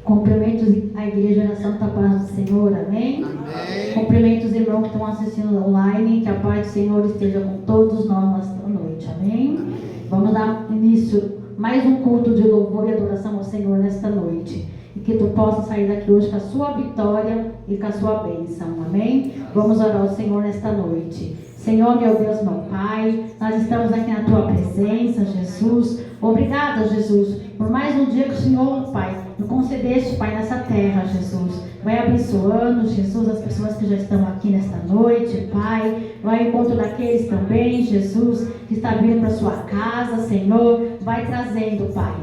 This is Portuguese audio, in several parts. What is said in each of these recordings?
Cumprimento a igreja na Santa Paz do Senhor, amém? Amém. Cumprimento os irmãos que estão assistindo online, que a paz do Senhor esteja com todos nós nesta noite, amém? Vamos dar início a mais um culto de louvor e adoração ao Senhor nesta noite. E que tu possa sair daqui hoje com a sua vitória e com a sua bênção, amém? Vamos orar ao Senhor nesta noite. Senhor, meu Deus, meu Pai, nós estamos aqui na Tua presença, Jesus. Obrigada, Jesus, por mais um dia que o Senhor, Pai, nos concedeste, Pai, nessa terra, Jesus. Vai abençoando, Jesus, as pessoas que já estão aqui nesta noite, Pai. Vai ao encontro daqueles também, Jesus, que está vindo para sua casa, Senhor. Vai trazendo, Pai.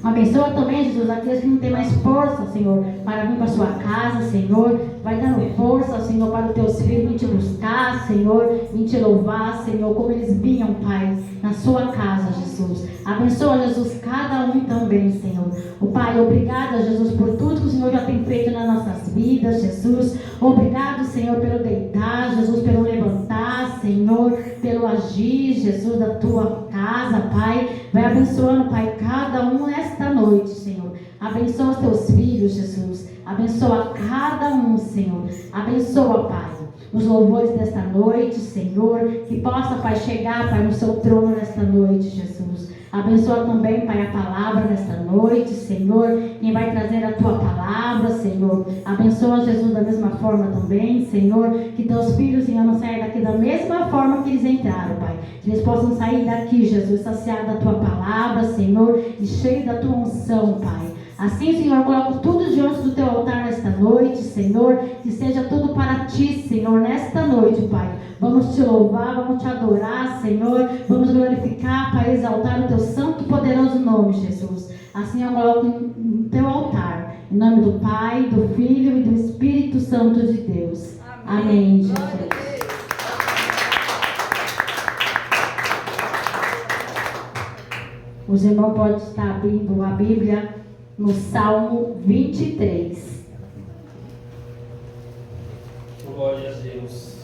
Abençoa também, Jesus, aqueles que não têm mais força, Senhor, para vir para sua casa, Senhor. Vai dando força, Senhor, para os teus filhos vir te buscar, Senhor, vir te louvar, Senhor, como eles vinham, Pai, na sua casa, Jesus. Abençoa, Jesus, cada um também, Senhor. O Pai, obrigada, Jesus, por tudo que o Senhor já tem feito nas nossas vidas, Jesus. Obrigado, Senhor, pelo deitar, Jesus, pelo levantar, Senhor, pelo agir, Jesus, da tua casa, Pai. Vai abençoando, Pai, cada um nesta noite, Senhor. Abençoa os teus filhos, Jesus. Abençoa cada um, Senhor. Abençoa, Pai, os louvores desta noite, Senhor. Que possa, Pai, chegar, Pai, no seu trono nesta noite, Jesus. Abençoa também, Pai, a palavra nesta noite, Senhor. Quem vai trazer a tua palavra, Senhor. Abençoa, Jesus, da mesma forma também, Senhor. Que teus filhos, Senhor, não saiam daqui da mesma forma que eles entraram, Pai. Que eles possam sair daqui, Jesus, saciados da tua palavra, Senhor, e cheios da tua unção, Pai. Assim, Senhor, eu coloco tudo diante do teu altar nesta noite, Senhor. Que seja tudo para ti, Senhor, nesta noite, Pai. Vamos te louvar, vamos te adorar, Senhor. Vamos glorificar, Pai, exaltar o teu santo e poderoso nome, Jesus. Assim eu coloco no teu altar. Em nome do Pai, do Filho e do Espírito Santo de Deus. Amém, Jesus. Os irmãos podem estar abrindo a Bíblia no Salmo 23. Glória a Deus.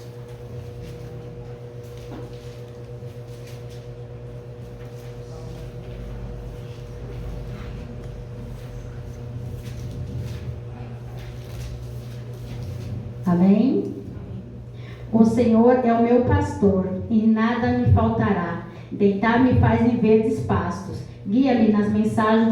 Amém? O Senhor é o meu pastor e nada me faltará. Deitar-me faz em verdes pastos. Guia-me nas mensagens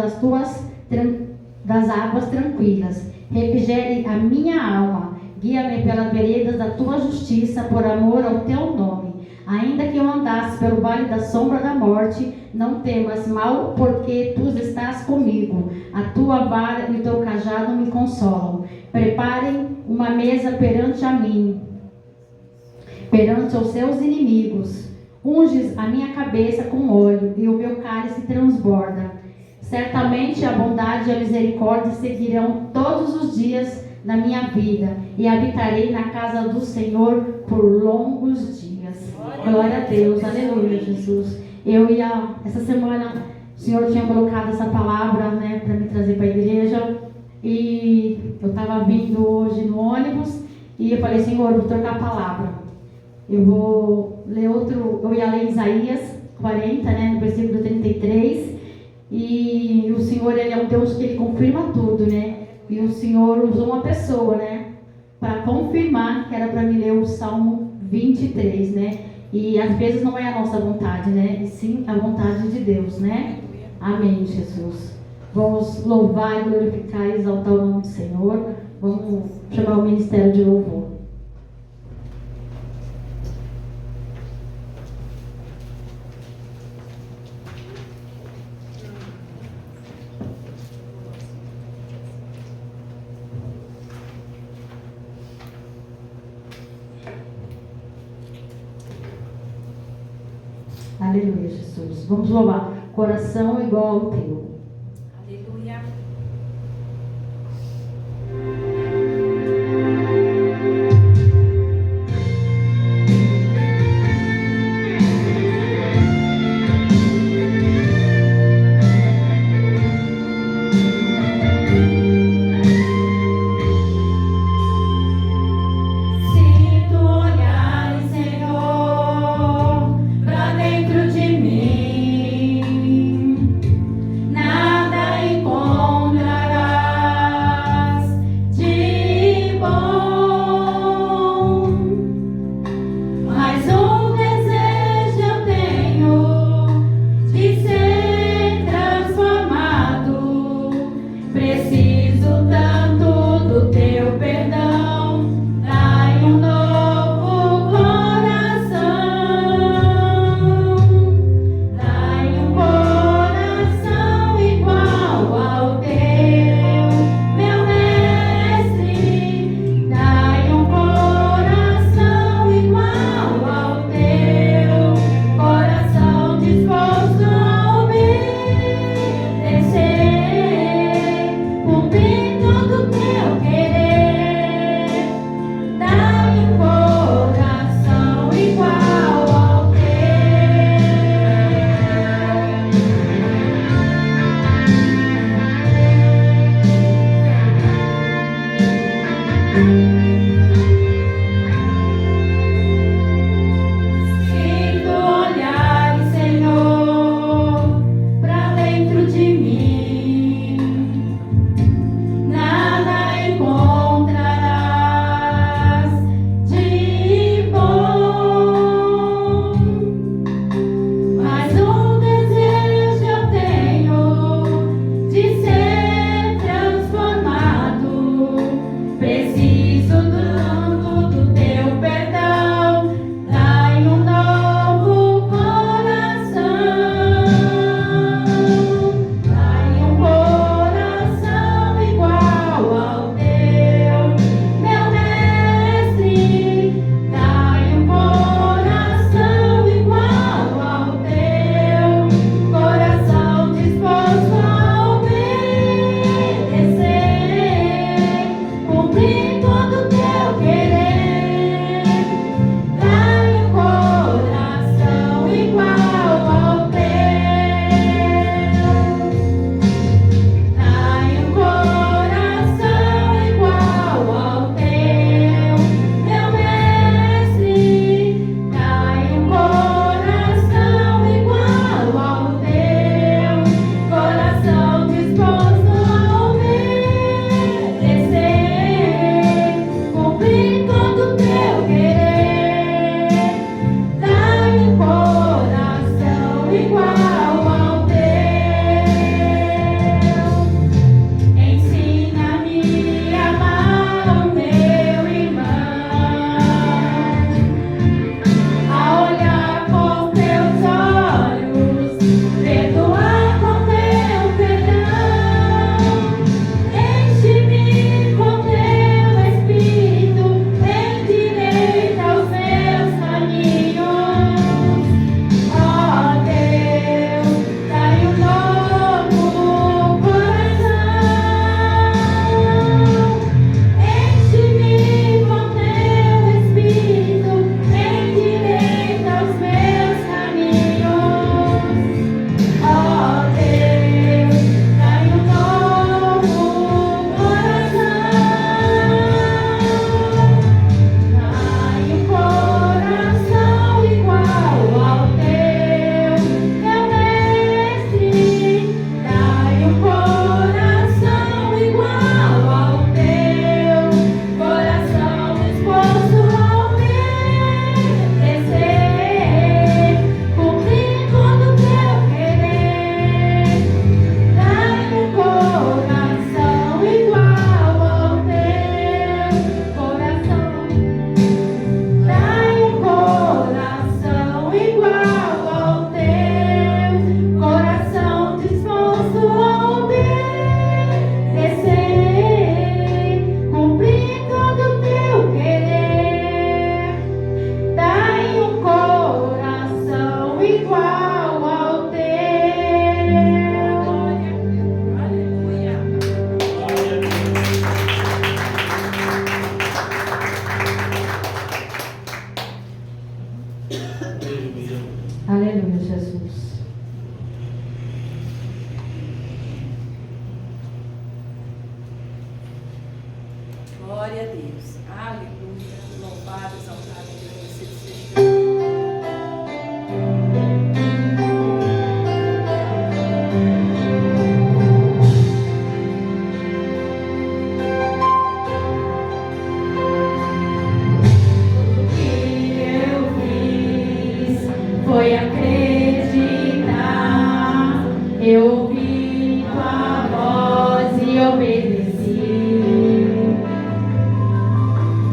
das águas tranquilas. Refrigere a minha alma. Guia-me pelas veredas da tua justiça, por amor ao teu nome. Ainda que eu andasse pelo vale da sombra da morte, não temas mal, porque tu estás comigo. A tua vara e o teu cajado me consolam. Preparem uma mesa perante a mim, perante os seus inimigos. Unges a minha cabeça com óleo e o meu cálice transborda. Certamente a bondade e a misericórdia seguirão todos os dias da minha vida e habitarei na casa do Senhor por longos dias. Glória a Deus, aleluia, Jesus. Essa semana o Senhor tinha colocado essa palavra, né, para me trazer para a igreja. E eu estava vindo hoje no ônibus e eu falei, Senhor, eu vou trocar a palavra. Eu vou ler eu ia ler Isaías 40, né, no versículo 33. E o Senhor, Ele é um Deus que Ele confirma tudo, né? E o Senhor usou uma pessoa, né, para confirmar que era para me ler o Salmo 23, né? E às vezes não é a nossa vontade, né? E sim a vontade de Deus, né? Amém, Jesus. Vamos louvar, glorificar e exaltar o nome do Senhor. Vamos chamar o ministério de louvor. Aleluia, Jesus. Vamos louvar. Coração igual ao teu. Aleluia. Se tu olhares, Senhor, pra dentro de mim,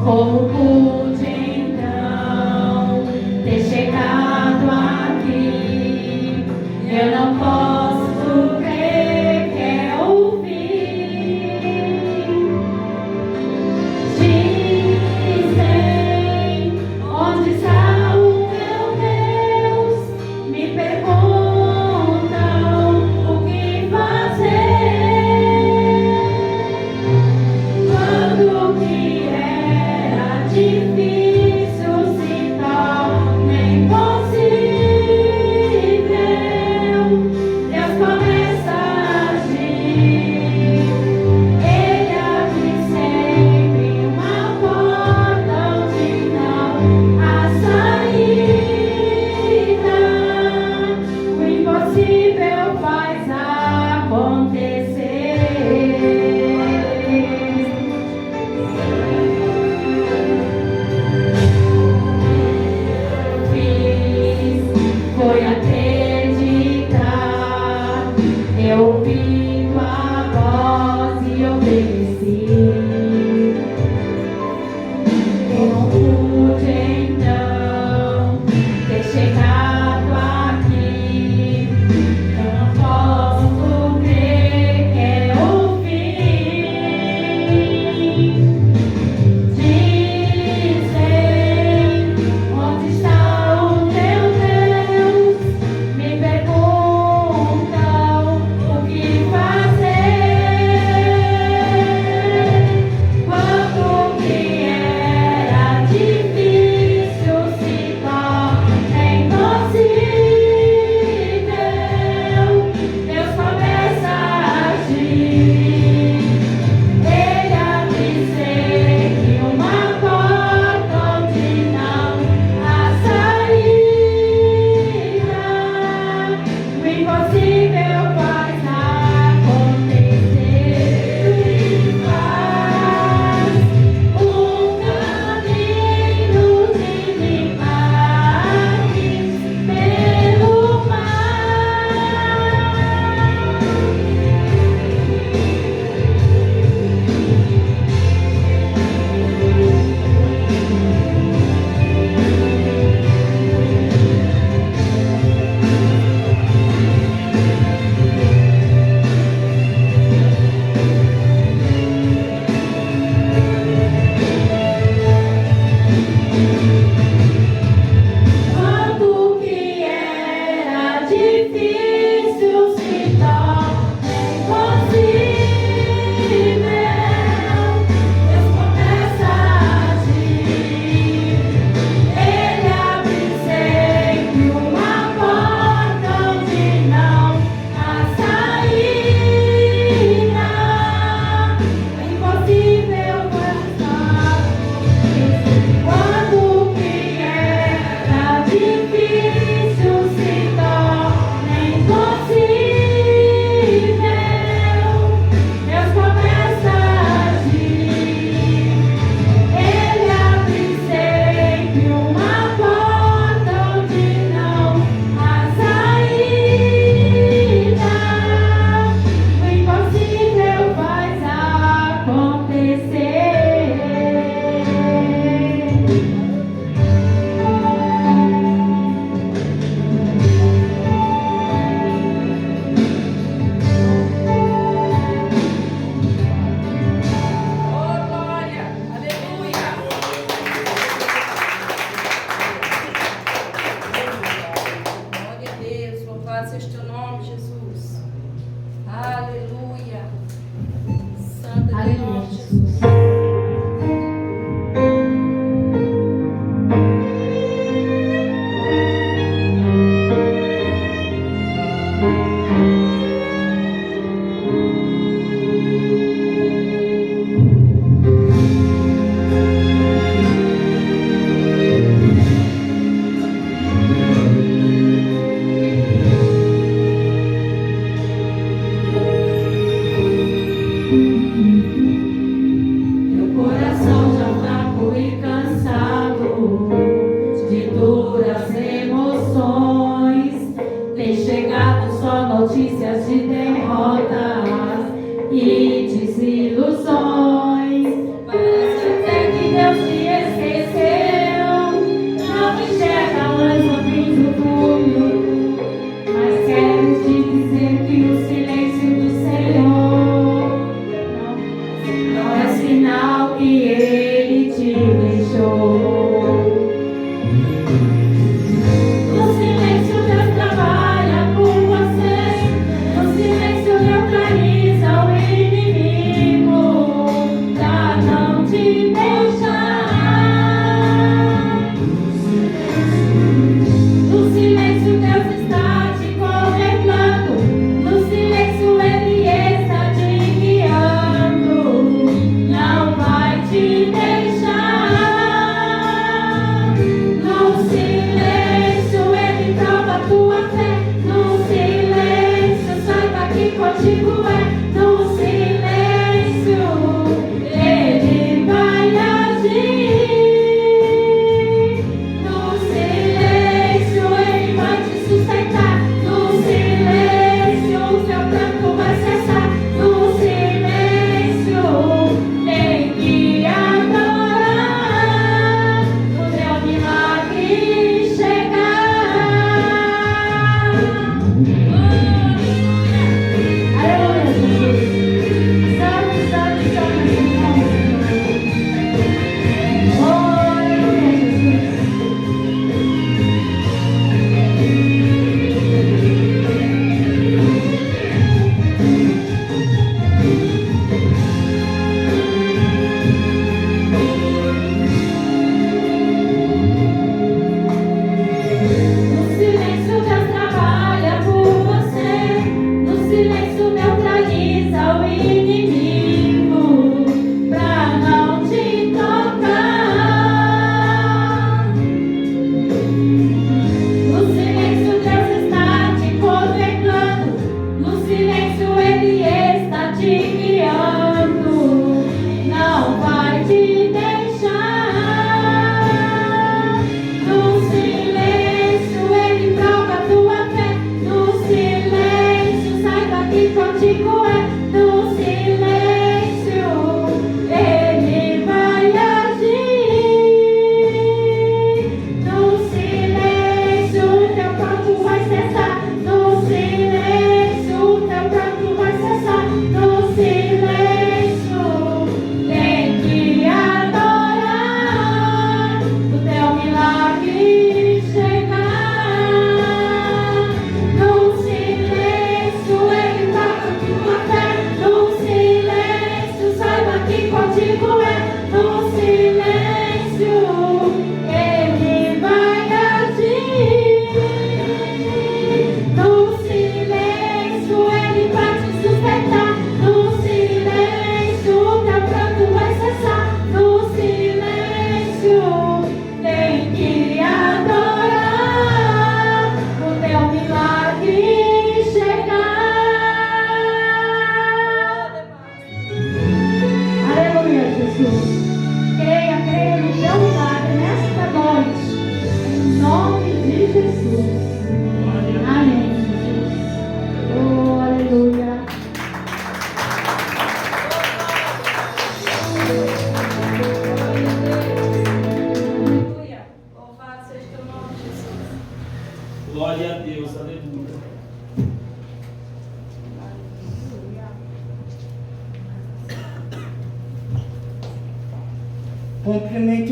Como pude então ter chegado aqui? Eu não posso crer que é o fim. Dizem, onde está o meu Deus? Me perguntam o que fazer. Quando o que era difícil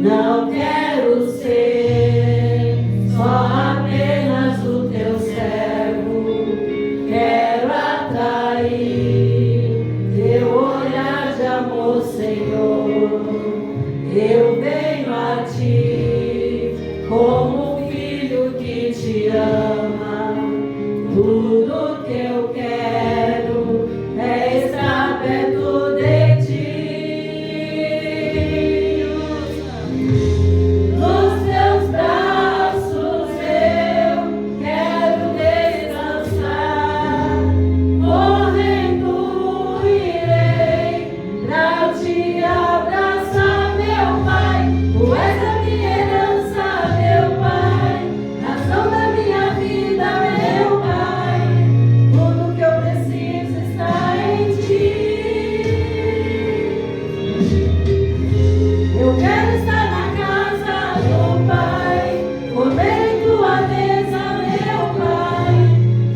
Não quero ser só apenas o teu servo. Quero atrair teu olhar de amor, Senhor. Eu venho a ti como um filho que te ama. Tudo que eu quero é estar perto de ti. Nos teus braços eu quero descansar. Correndo irei pra te abraçar, meu Pai. Tu és a minha herança, meu Pai, razão da minha vida, meu Pai. Tudo que eu preciso está em ti. Eu quero estar na casa do Pai, comer em tua mesa, meu Pai.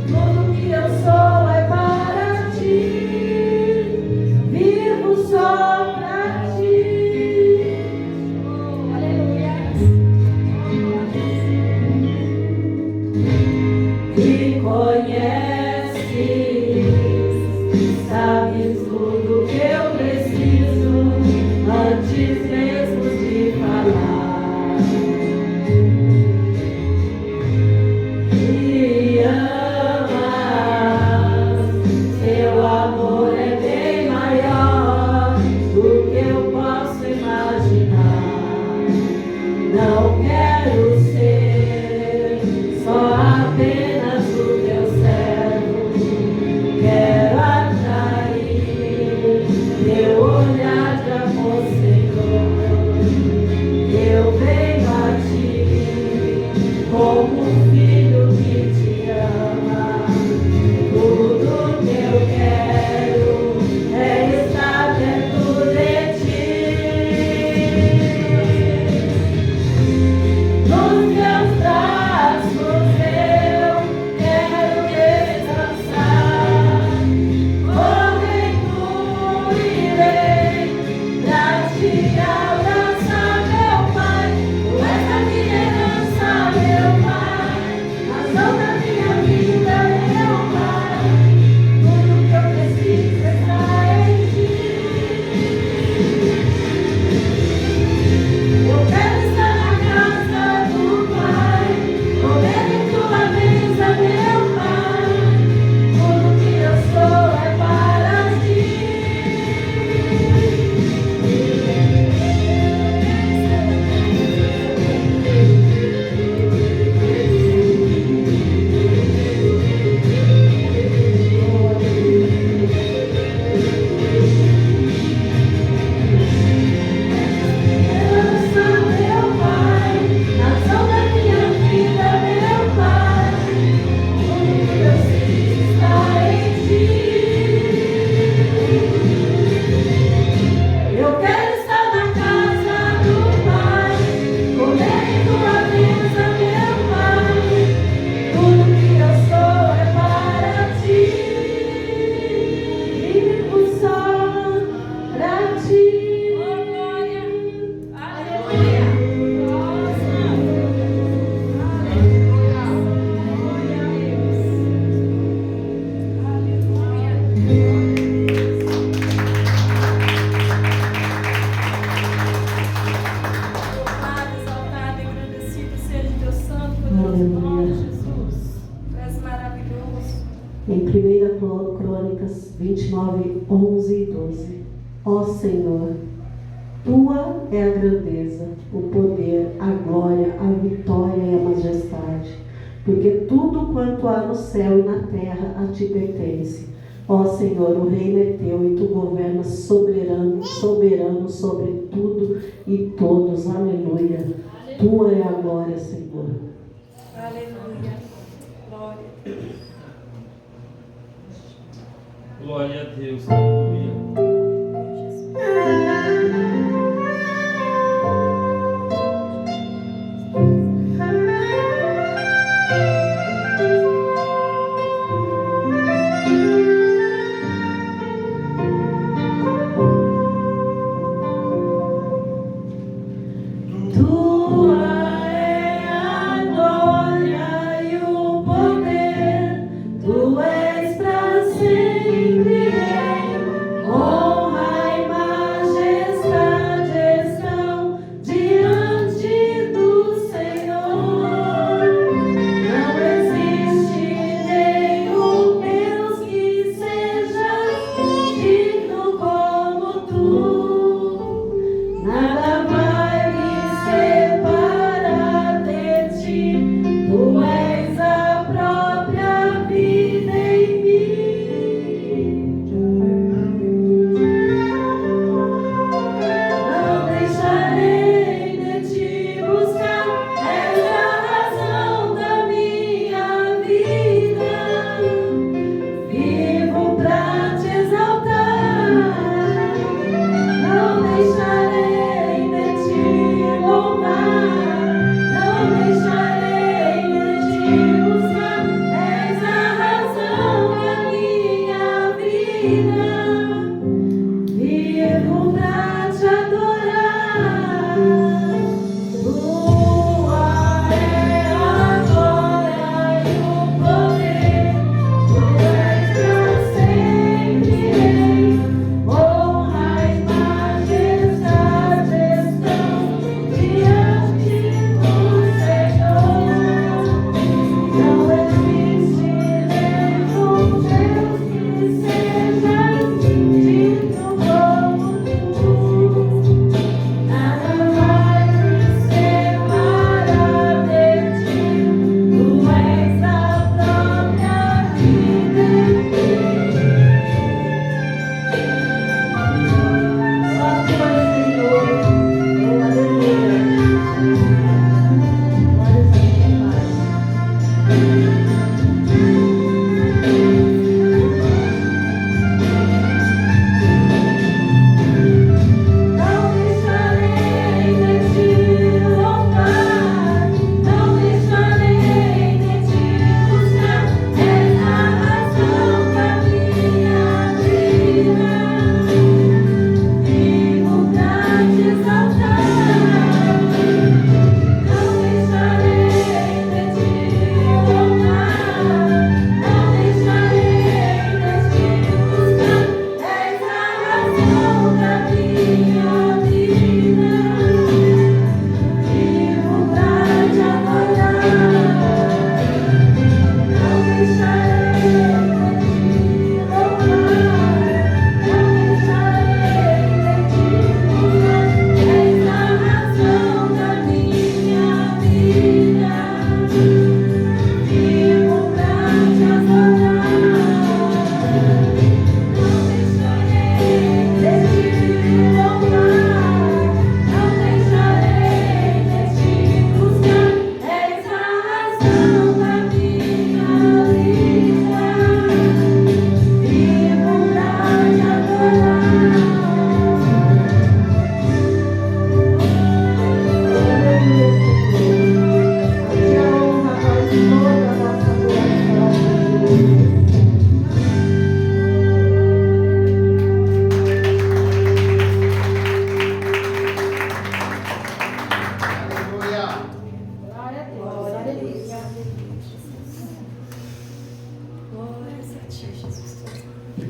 Tudo que eu sou é para ti, vivo só pra ti. Me conheces, sabes tudo que eu preciso antes mesmo de falar. Me amas, teu amor é bem maior do que eu posso imaginar. Não quero ser só apenas o teu servo. Quero atrair teu olhar de amor, Senhor. Eu venho a ti como um filho que te ama. Tudo que eu quero é estar perto de ti. Nos teus braços eu quero descansar. Correndo irei pra te abraçar, meu Pai. Tu és a minha herança, meu Pai, razão da minha vida, meu Pai. Tudo que eu preciso está em ti. Eu quero estar na casa do Pai, comer em tua mesa, meu Pai. Tudo que eu sou é para ti. Herança, meu Pai, razão da minha vida, meu Pai. Tudo que eu preciso está em ti. Eu quero estar na casa do Pai, comer em tua mesa, meu Pai. Tudo que eu sou é para ti, vivo só pra ti. Louvado, exaltado e agradecido seja teu santo, poderoso nome, Jesus. Tu és maravilhoso. Em 1 Crônicas 29, 11 e 12. Ó Senhor, tua é a grandeza, o poder, a glória, a vitória e a majestade, porque tudo quanto há no céu e na terra a ti pertence. Ó Senhor, o reino é teu e tu governas soberano sobre tudo e todos. Aleluia. Tua é a glória, Senhor. Aleluia. Glória a Deus. Glória a Deus. Aleluia.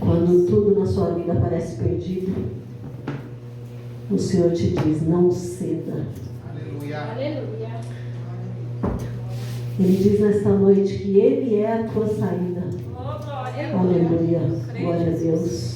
Quando tudo na sua vida parece perdido, o Senhor te diz: não ceda. Aleluia. Ele diz nesta noite que Ele é a tua saída. Oh, glória. Aleluia. Glória a Deus.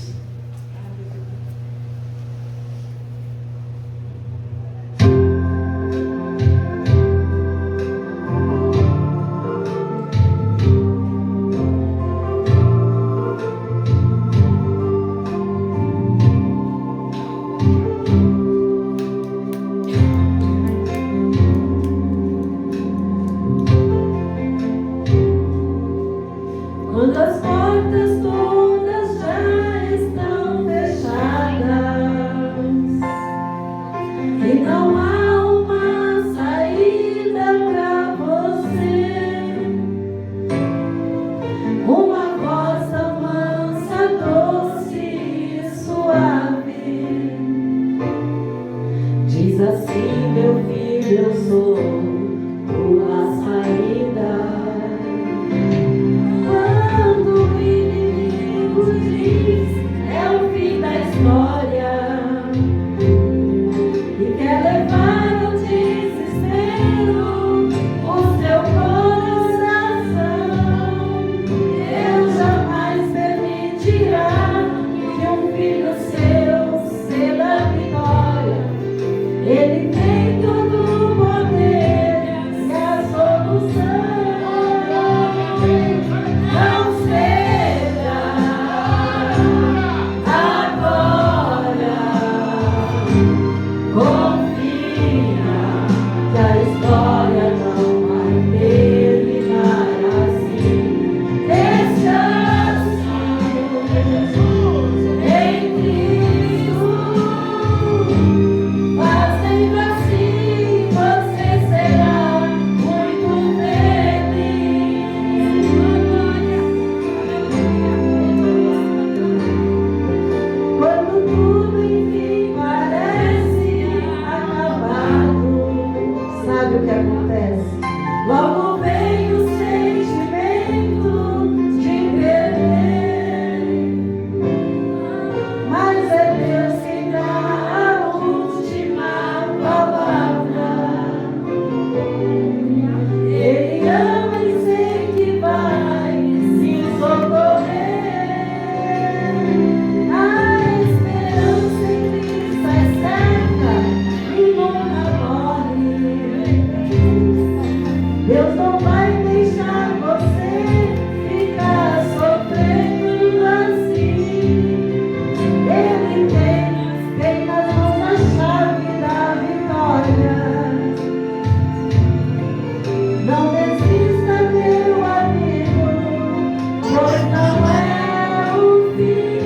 Quando as portas todas já eu sou tua saída. Quando o inimigo diz é o fim da história e quer levar ao desespero o seu coração, Deus jamais permitirá que um filho seu ceda a vitória. Ele tem todo o poder e a solução. Não ceda agora, confia que a história não vai terminar assim. Descanse em Cristo, fazendo assim você será muito feliz. Quando tudo enfim parece acabado, sabe o que acontece? Logo vem o sentimento de perder, mas é Deus quem dá a última palavra. Ele ama e sei que vai se socorrer. A esperança em Cristo é certa e nunca morre. Deus não vai deixar você ficar sofrendo assim. Ele tem nas mãos a chave da vitória. Não desista, meu amigo, pois não é o fim.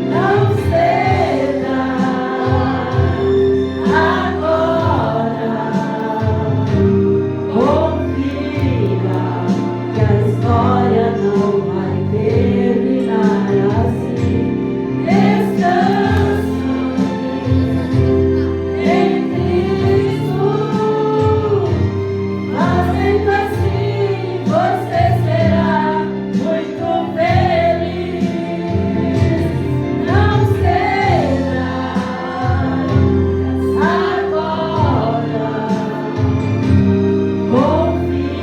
Não ceda agora, confia que a história não vai terminar assim. Descanse em Cristo, fazendo assim você será muito feliz. Não ceda agora, confia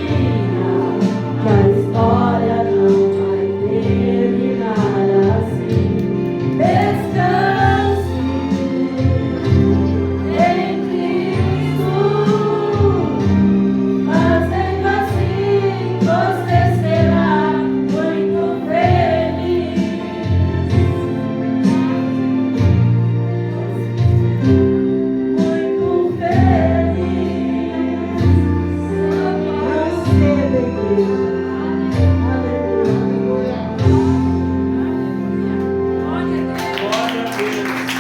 que a história não vai terminar assim. Descanse em Cristo, fazendo assim você será muito feliz. Muito feliz. Não ceda, igreja. Aleluia. Glória a Deus.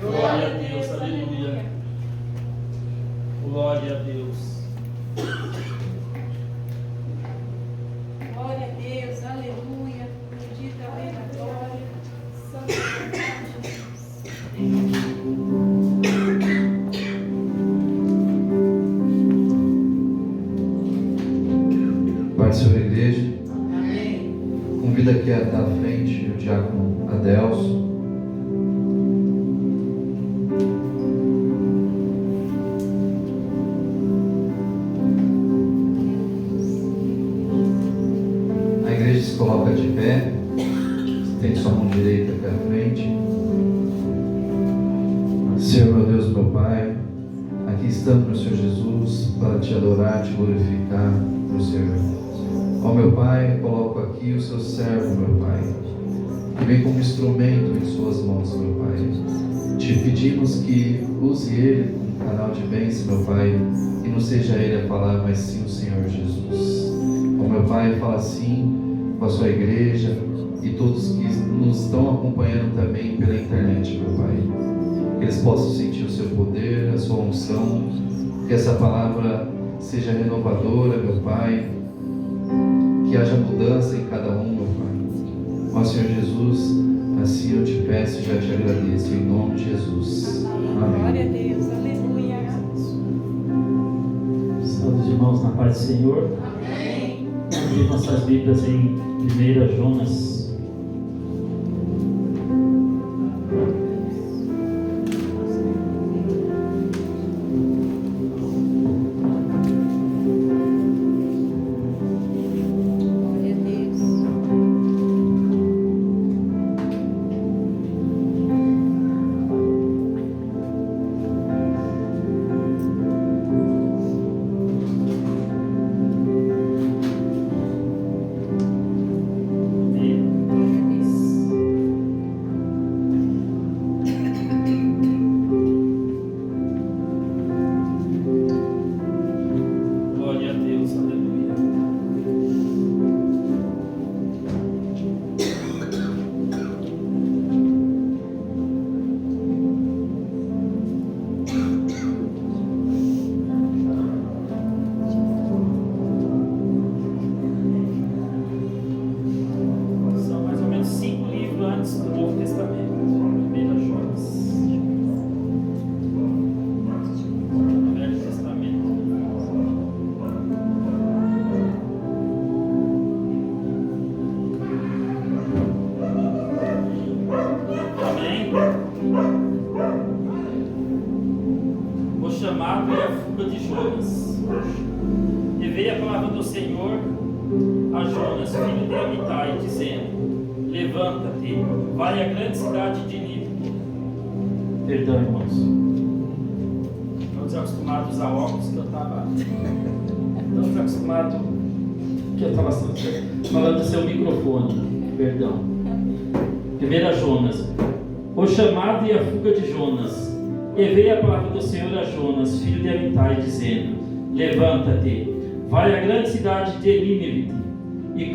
Glória a Deus, aleluia. Glória a Deus. Glória a Deus, aleluia. Bendita a reina glória. Santo é Jesus. Pai do Senhor, igreja, Amém. convida aqui à frente o diácono Adelso. A igreja se coloca de pé, estende sua mão direita aqui à frente. Senhor, meu Deus, meu Pai, aqui estamos, meu Senhor Jesus, para te adorar, te glorificar, meu Senhor. Ó meu Pai, coloco aqui o seu servo, meu Pai, que vem como instrumento em suas mãos, meu Pai. Te pedimos que use ele como canal de bênção, meu Pai, e não seja ele a falar, mas sim o Senhor Jesus. Ó meu Pai, fala assim com a sua igreja e todos que nos estão acompanhando também pela internet, meu Pai. Que eles possam sentir o seu poder, a sua unção, que essa palavra seja renovadora, meu Pai, que haja mudança em cada um, meu Pai. Ó Senhor Jesus, Assim eu te peço e já te agradeço, em nome de Jesus. Amém. Glória a Deus, aleluia. Saúde, irmãos, na paz do Senhor. Amém. Vamos abrir nossas Bíblias em 1 Jonas. Glória a Deus. Glória a Deus. Glória a Deus, aleluia. São mais ou menos 5 livros antes do Novo Testamento. 1 Jonas. Velho Testamento. Amém? O chamado e a fuga de Jonas. E veio a palavra do Senhor a Jonas, filho de Amitai, dizendo: levanta-te, vai à grande cidade de Nínive. Perdão, irmãos. Estamos acostumados a óculos que eu estava. Estamos acostumados que eu estava falando do seu microfone. Perdão. 1 Jonas. O chamado e a fuga de Jonas. E veio a palavra do Senhor a Jonas, filho de Amitai, dizendo: levanta-te, vai à grande cidade de Nínive e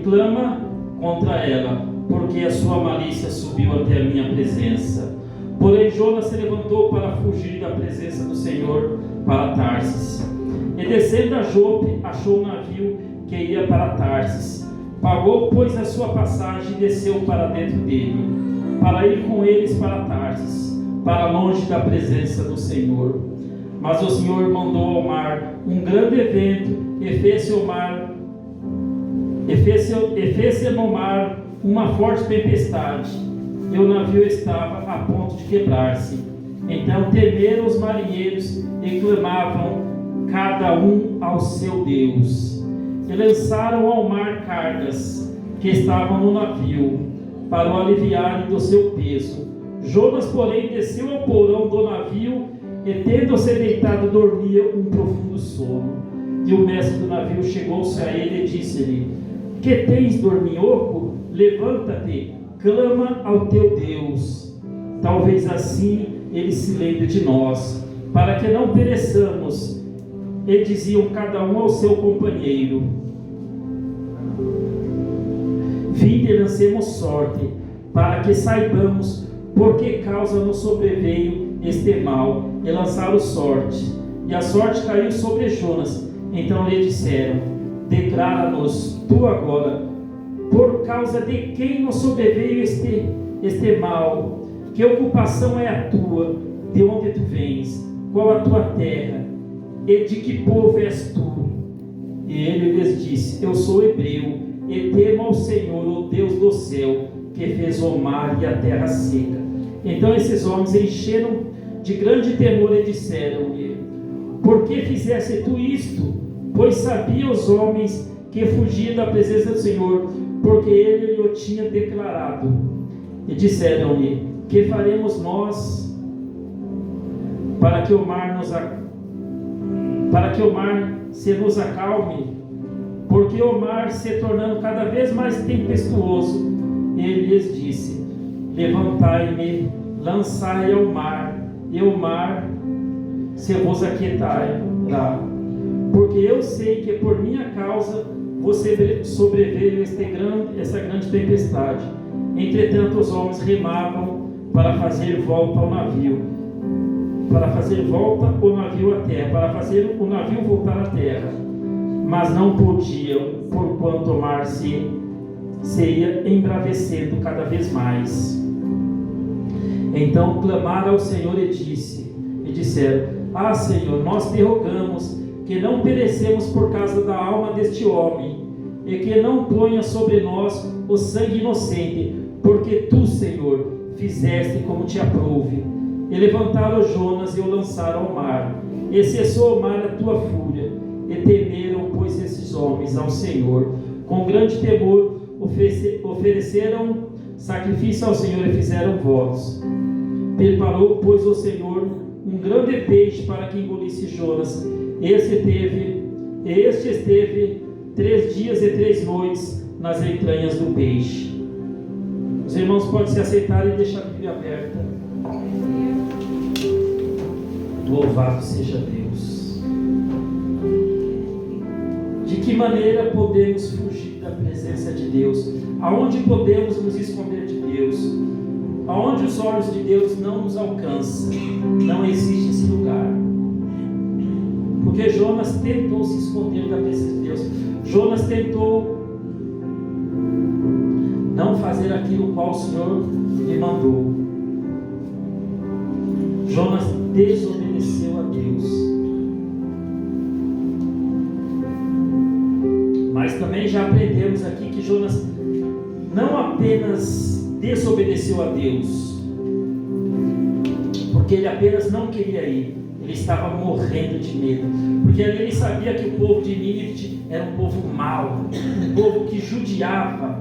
clama contra ela, porque a sua malícia subiu até a minha presença. Porém Jonas se levantou para fugir da presença do Senhor para Tarsis. E descendo a Jope, achou um navio que ia para Tarsis. Pagou, pois, a sua passagem e desceu para dentro dele, para ir com eles para Tarsis, para longe da presença do Senhor. Mas o Senhor mandou ao mar um grande vento e fez no mar uma forte tempestade, e o navio estava a ponto de quebrar-se. Então temeram os marinheiros e clamavam cada um ao seu Deus, e lançaram ao mar cargas que estavam no navio, para o aliviarem do seu peso. Jonas, porém, desceu ao porão do navio e, tendo-se deitado, dormia um profundo sono. E o mestre do navio chegou-se a ele e disse-lhe: que tens, dorminhoco? Levanta-te, clama ao teu Deus. Talvez assim ele se lembre de nós, para que não pereçamos. E diziam cada um ao seu companheiro: vinde e lancemos sorte, para que saibamos por que causa nos sobreveio este mal. E lançaram sorte, e a sorte caiu sobre Jonas. Então lhe disseram: declara-nos tu agora, por causa de quem nos sobreveio este mal. Que ocupação é a tua? De onde tu vens? Qual a tua terra? E de que povo és tu? E ele lhes disse: eu sou hebreu, e temo ao Senhor, o Deus do céu, que fez o mar e a terra seca. Então esses homens encheram de grande temor e disseram-lhe: por que fizeste tu isto? Pois sabia os homens que fugiam da presença do Senhor, porque ele lhe o tinha declarado. E disseram-lhe: que faremos nós para que o mar se nos acalme? Porque o mar se tornando cada vez mais tempestuoso. Ele lhes disse: levantai-me, lançai ao mar, e o mar se vos aquietará. Porque eu sei que por minha causa você sobreveio essa grande tempestade. Entretanto os homens remavam para fazer volta o navio à terra, para fazer o navio voltar à terra, mas não podiam, porquanto o mar se se ia embravecendo cada vez mais. Então clamaram ao Senhor e disseram: Ah, Senhor, nós te rogamos que não perecemos por causa da alma deste homem, e que não ponha sobre nós o sangue inocente, porque tu, Senhor, fizeste como te aprouve. E levantaram Jonas e o lançaram ao mar, e cessou ao mar a tua fúria, e temeram, pois, esses homens ao Senhor. Com grande temor ofereceram sacrifício ao Senhor e fizeram votos. Preparou, pois, o Senhor um grande peixe para que engolisse Jonas. Este esteve 3 dias e 3 noites nas entranhas do peixe. Os irmãos podem se aceitar e deixar a Bíblia aberta. Louvado seja Deus. De que maneira podemos fugir da presença de Deus? Aonde podemos nos esconder de Deus? Aonde os olhos de Deus não nos alcançam? Não existe esse lugar. Porque Jonas tentou se esconder da presença de Deus. Jonas tentou não fazer aquilo qual o Senhor lhe mandou. Jonas desobedeceu a Deus. Mas também já aprendemos aqui que Jonas não apenas desobedeceu a Deus, porque ele apenas não queria ir, ele estava morrendo de medo, porque ali ele sabia que o povo de Nínive era um povo mau, um povo que judiava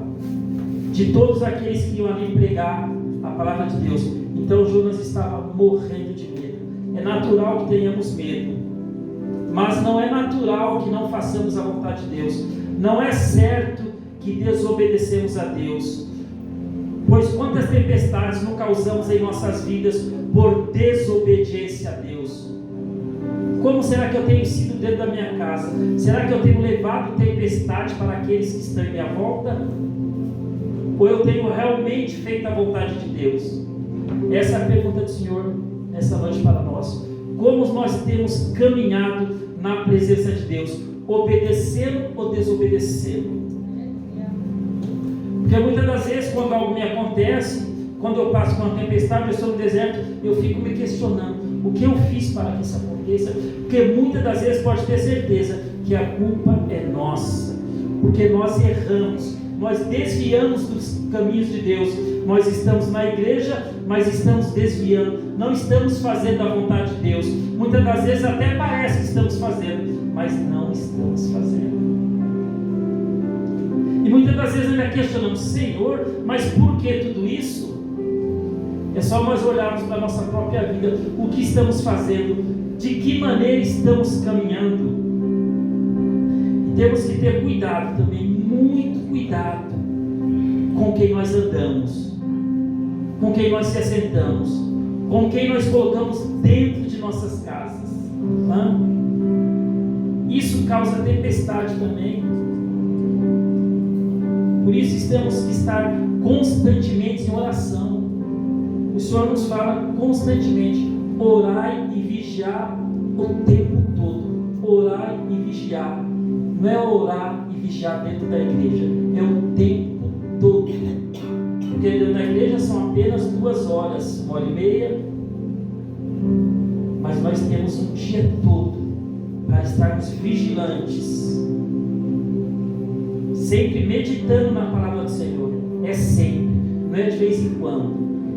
de todos aqueles que iam ali pregar a palavra de Deus. Então Jonas estava morrendo de medo. É natural que tenhamos medo, mas não é natural que não façamos a vontade de Deus. Não é certo que desobedecemos a Deus, pois quantas tempestades não causamos em nossas vidas por desobediência a Deus? Como será que eu tenho sido dentro da minha casa? Será que eu tenho levado tempestade para aqueles que estão em minha volta? Ou eu tenho realmente feito a vontade de Deus? Essa é a pergunta do Senhor nessa noite para nós. Como nós temos caminhado na presença de Deus? Obedecendo ou desobedecendo? Porque muitas das vezes, quando algo me acontece, quando eu passo por uma tempestade, eu estou no deserto, eu fico me questionando: o que eu fiz para que isso aconteça? Porque muitas das vezes pode ter certeza que a culpa é nossa, porque nós erramos, nós desviamos dos caminhos de Deus. Nós estamos na igreja, mas estamos desviando, não estamos fazendo a vontade de Deus. Muitas das vezes até parece que estamos fazendo, mas não estamos fazendo. E muitas das vezes ainda questionamos: Senhor, mas por que tudo isso? É só nós olharmos para a nossa própria vida, o que estamos fazendo, de que maneira estamos caminhando. E temos que ter cuidado também, muito cuidado com quem nós andamos, com quem nós se assentamos, com quem nós colocamos dentro de nossas casas. Isso causa tempestade também. Por isso temos que estar constantemente em oração. O Senhor nos fala constantemente: orai e vigiar o tempo todo. Orai e vigiar. Não é orar e vigiar dentro da igreja, é o tempo todo. Porque dentro da igreja são apenas 2 horas, 1h30. Mas nós temos um dia todo para estarmos vigilantes, sempre meditando na palavra do Senhor. É sempre, não é de vez em quando.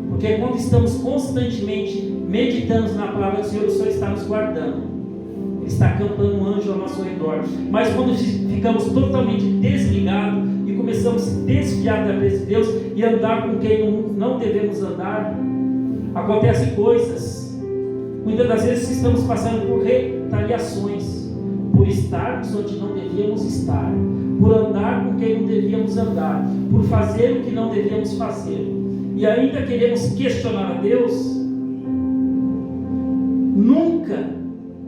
Porque quando estamos constantemente meditando na palavra do Senhor, o Senhor está nos guardando. Ele está acampando um anjo ao nosso redor. Mas quando ficamos totalmente desligados e começamos a se desviar da presença de Deus e andar com quem não devemos andar, acontecem coisas. Muitas das vezes estamos passando por retaliações, por estarmos onde não devíamos estar, por andar com quem não devíamos andar, por fazer o que não devíamos fazer. E ainda queremos questionar a Deus. Nunca,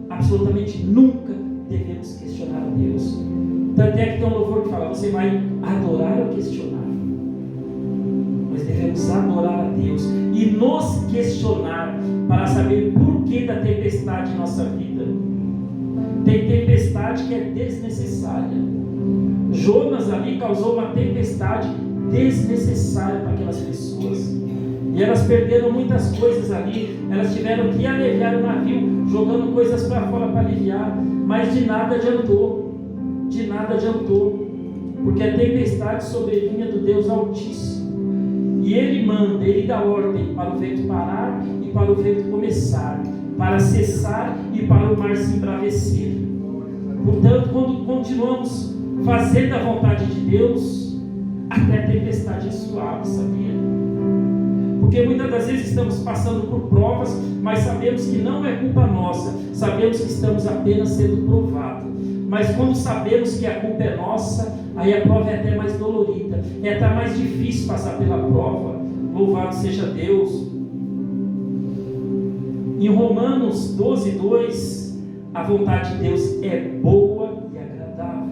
absolutamente nunca devemos questionar a Deus. Tanto é que tem um louvor que fala: você vai adorar ou questionar? Nós devemos adorar a Deus e nos questionar para saber por que da tempestade em nossa vida. Tem tempestade que é desnecessária. Jonas ali causou uma tempestade desnecessária para aquelas pessoas. E elas perderam muitas coisas ali. Elas tiveram que aliviar o navio, jogando coisas para fora para aliviar. Mas de nada adiantou. De nada adiantou. Porque a tempestade sobrevinha do Deus Altíssimo. E Ele manda, Ele dá ordem para o vento parar e para o vento começar, para cessar e para o mar se embravecer. Portanto, quando continuamos fazendo a vontade de Deus, até a tempestade é suave, sabia? Porque muitas das vezes estamos passando por provas, mas sabemos que não é culpa nossa, sabemos que estamos apenas sendo provados. Mas quando sabemos que a culpa é nossa, aí a prova é até mais dolorida, é até mais difícil passar pela prova. Louvado seja Deus. Em Romanos 12:2, a vontade de Deus é boa e agradável.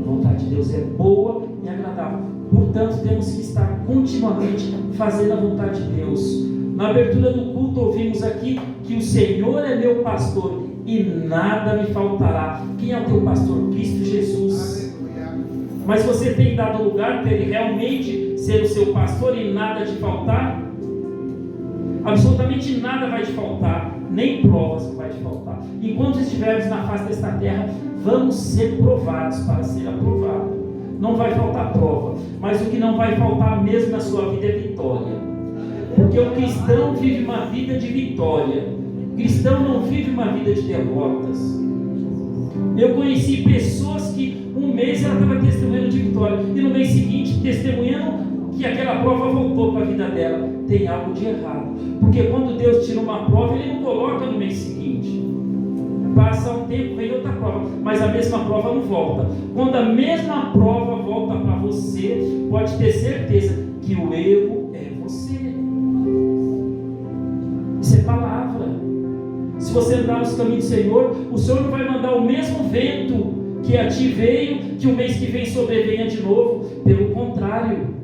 A vontade de Deus é boa e agradável. Portanto, temos que estar continuamente fazendo a vontade de Deus. Na abertura do culto, ouvimos aqui que o Senhor é meu pastor e nada me faltará. Quem é o teu pastor? Cristo Jesus. Mas você tem dado lugar para Ele realmente ser o seu pastor e nada te faltar? Absolutamente nada vai te faltar, nem provas vai te faltar. Enquanto estivermos na face desta terra, vamos ser provados para ser aprovado. Não vai faltar prova, mas o que não vai faltar mesmo na sua vida é vitória. Porque o cristão vive uma vida de vitória. O cristão não vive uma vida de derrotas. Eu conheci pessoas que um mês ela estava testemunhando de vitória e no mês seguinte testemunhando que aquela prova voltou para a vida dela. Tem algo de errado, porque quando Deus tira uma prova, Ele não coloca no mês seguinte. Passa um tempo, vem outra prova, mas a mesma prova não volta. Quando a mesma prova volta para você, pode ter certeza que o erro é você. Isso é palavra. Se você andar nos caminhos do Senhor, o Senhor não vai mandar o mesmo vento que a ti veio, que o mês que vem sobrevenha de novo. Pelo contrário.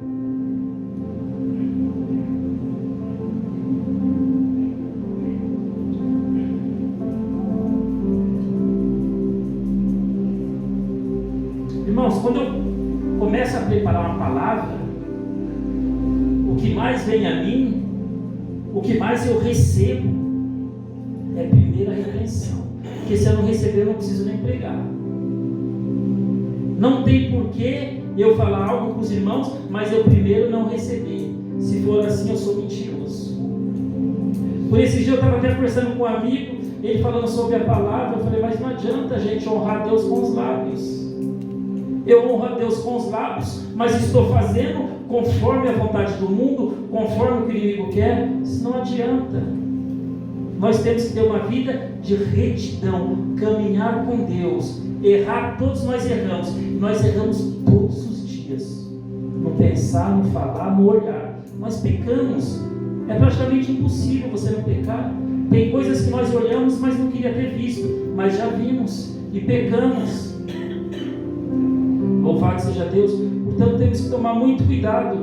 Irmãos, quando eu começo a preparar uma palavra, o que mais vem a mim, o que mais eu recebo, é primeiro a repreensão. Porque se eu não receber, eu não preciso nem pregar. Não tem porquê eu falar algo para os irmãos, mas eu primeiro não receber. Se for assim, eu sou mentiroso. Por esse dia eu estava até conversando com um amigo, ele falando sobre a palavra, eu falei, mas não adianta a gente honrar a Deus com os lábios. Eu honro a Deus com os lábios, mas estou fazendo conforme a vontade do mundo, conforme o que o inimigo quer. Isso não adianta. Nós temos que ter uma vida de retidão, caminhar com Deus. Errar, todos nós erramos todos os dias. No pensar, no falar, no olhar. Nós pecamos. É praticamente impossível você não pecar. Tem coisas que nós olhamos, mas não queria ter visto, mas já vimos e pecamos. Louvado seja Deus. Portanto, temos que tomar muito cuidado.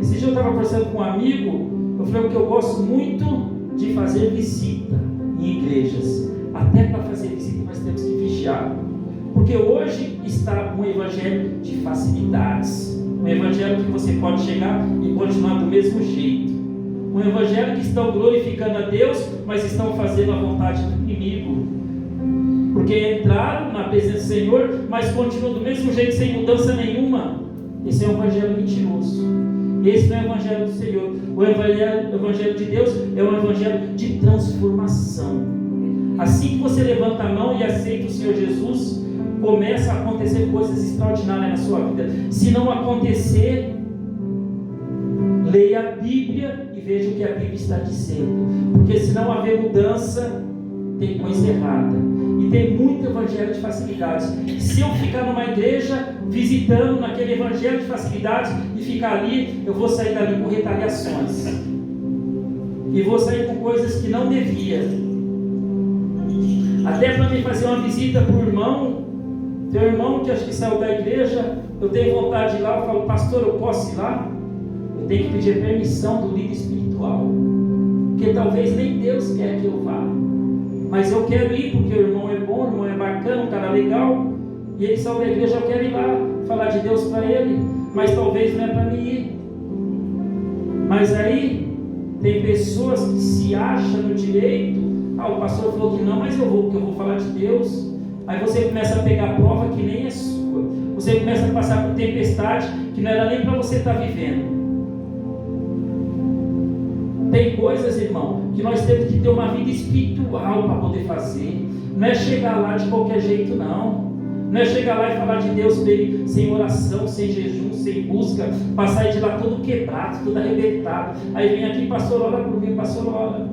Esse dia eu estava conversando com um amigo. Eu falei que eu gosto muito de fazer visita em igrejas. Até para fazer visita nós temos que vigiar. Porque hoje está um evangelho de facilidades. Um evangelho que você pode chegar e continuar do mesmo jeito. Um evangelho que estão glorificando a Deus, mas estão fazendo a vontade do inimigo. Porque entraram na presença do Senhor, mas continuam do mesmo jeito, sem mudança nenhuma. Esse é um evangelho mentiroso. Esse não é o evangelho do Senhor. O evangelho de Deus é um evangelho de transformação. Assim que você levanta a mão e aceita o Senhor Jesus, começa a acontecer coisas extraordinárias na sua vida. Se não acontecer, leia a Bíblia e veja o que a Bíblia está dizendo. Porque se não haver mudança, tem coisa errada. E tem muito evangelho de facilidades. Se eu ficar numa igreja visitando naquele evangelho de facilidades e ficar ali, eu vou sair dali com retaliações. E vou sair com coisas que não devia. Até para mim fazer uma visita para o irmão, teu irmão que acho que saiu da igreja, eu tenho vontade de ir lá, eu falo, pastor, eu posso ir lá? Eu tenho que pedir permissão do líder espiritual. Porque talvez nem Deus quer que eu vá. Mas eu quero ir porque o irmão é bom, o irmão é bacana, um cara legal, e ele saiu da igreja, eu quero ir lá. falar de Deus para ele, mas talvez não é para mim ir. Mas aí tem pessoas que se acham no direito. O pastor falou que não, mas eu vou, porque eu vou falar de Deus. Aí você começa a pegar prova que nem é sua. Você começa a passar por tempestade que não era nem para você estar vivendo. Tem coisas, irmão, que nós temos que ter uma vida espiritual para poder fazer. Não é chegar lá de qualquer jeito, não. Não é chegar lá e falar de Deus bem, sem oração, sem jejum, sem busca, passar de lá todo quebrado, todo arrebentado. Aí vem aqui, pastor, ora por mim, pastor, ora.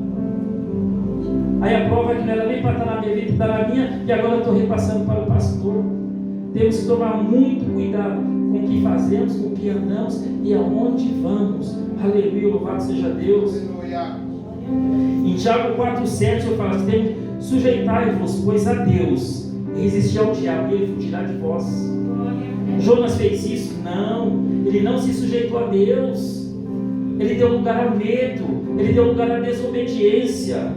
Aí a prova é que não era nem para estar na minha vida, está na minha, e agora eu estou repassando para o pastor. Temos que tomar muito cuidado com o que fazemos, com o que andamos e aonde vamos. Aleluia, louvado seja Deus. Em Tiago 4,7 eu falo assim: sujeitai-vos, pois, a Deus, e resistir ao diabo, e ele fugirá de vós. Jonas fez isso? Não, ele não se sujeitou a Deus. Ele deu lugar ao medo, ele deu lugar à desobediência,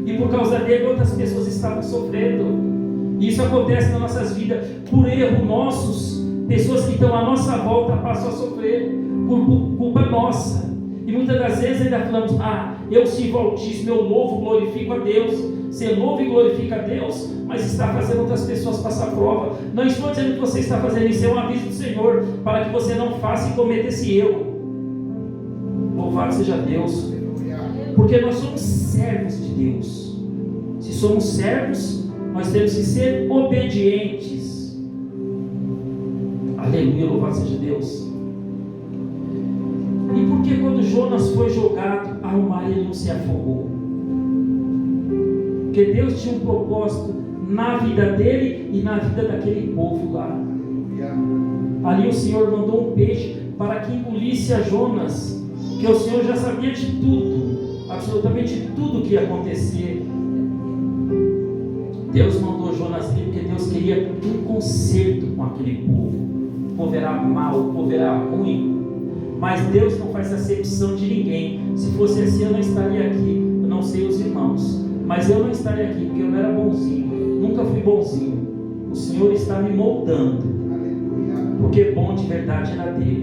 e por causa dele outras pessoas estavam sofrendo. Isso acontece nas nossas vidas por erro nossos. Pessoas que estão à nossa volta passam a sofrer por culpa nossa. E muitas das vezes ainda falamos: eu sirvo ao Altíssimo, eu louvo, glorifico a Deus. Você louva e glorifica a Deus, mas está fazendo outras pessoas passar prova. Não estou dizendo que você está fazendo isso, é um aviso do Senhor, para que você não faça e cometa esse erro. Louvado seja Deus, porque nós somos servos de Deus. Se somos servos, nós temos que ser obedientes. Aleluia, louvado seja Deus. E por que quando Jonas foi jogado ao mar ele não se afogou? Porque Deus tinha um propósito na vida dele e na vida daquele povo lá. Ali o Senhor mandou um peixe para que engolisse a Jonas, que o Senhor já sabia de tudo, absolutamente tudo que ia acontecer. Deus mandou Jonas ali porque Deus queria um conserto com aquele povo. O povo era mau, o povo era ruim, mas Deus não faz acepção de ninguém. Se fosse assim eu não estaria aqui. Eu não sei os irmãos, mas eu não estaria aqui porque eu não era bonzinho, nunca fui bonzinho. O Senhor está me moldando, porque bom de verdade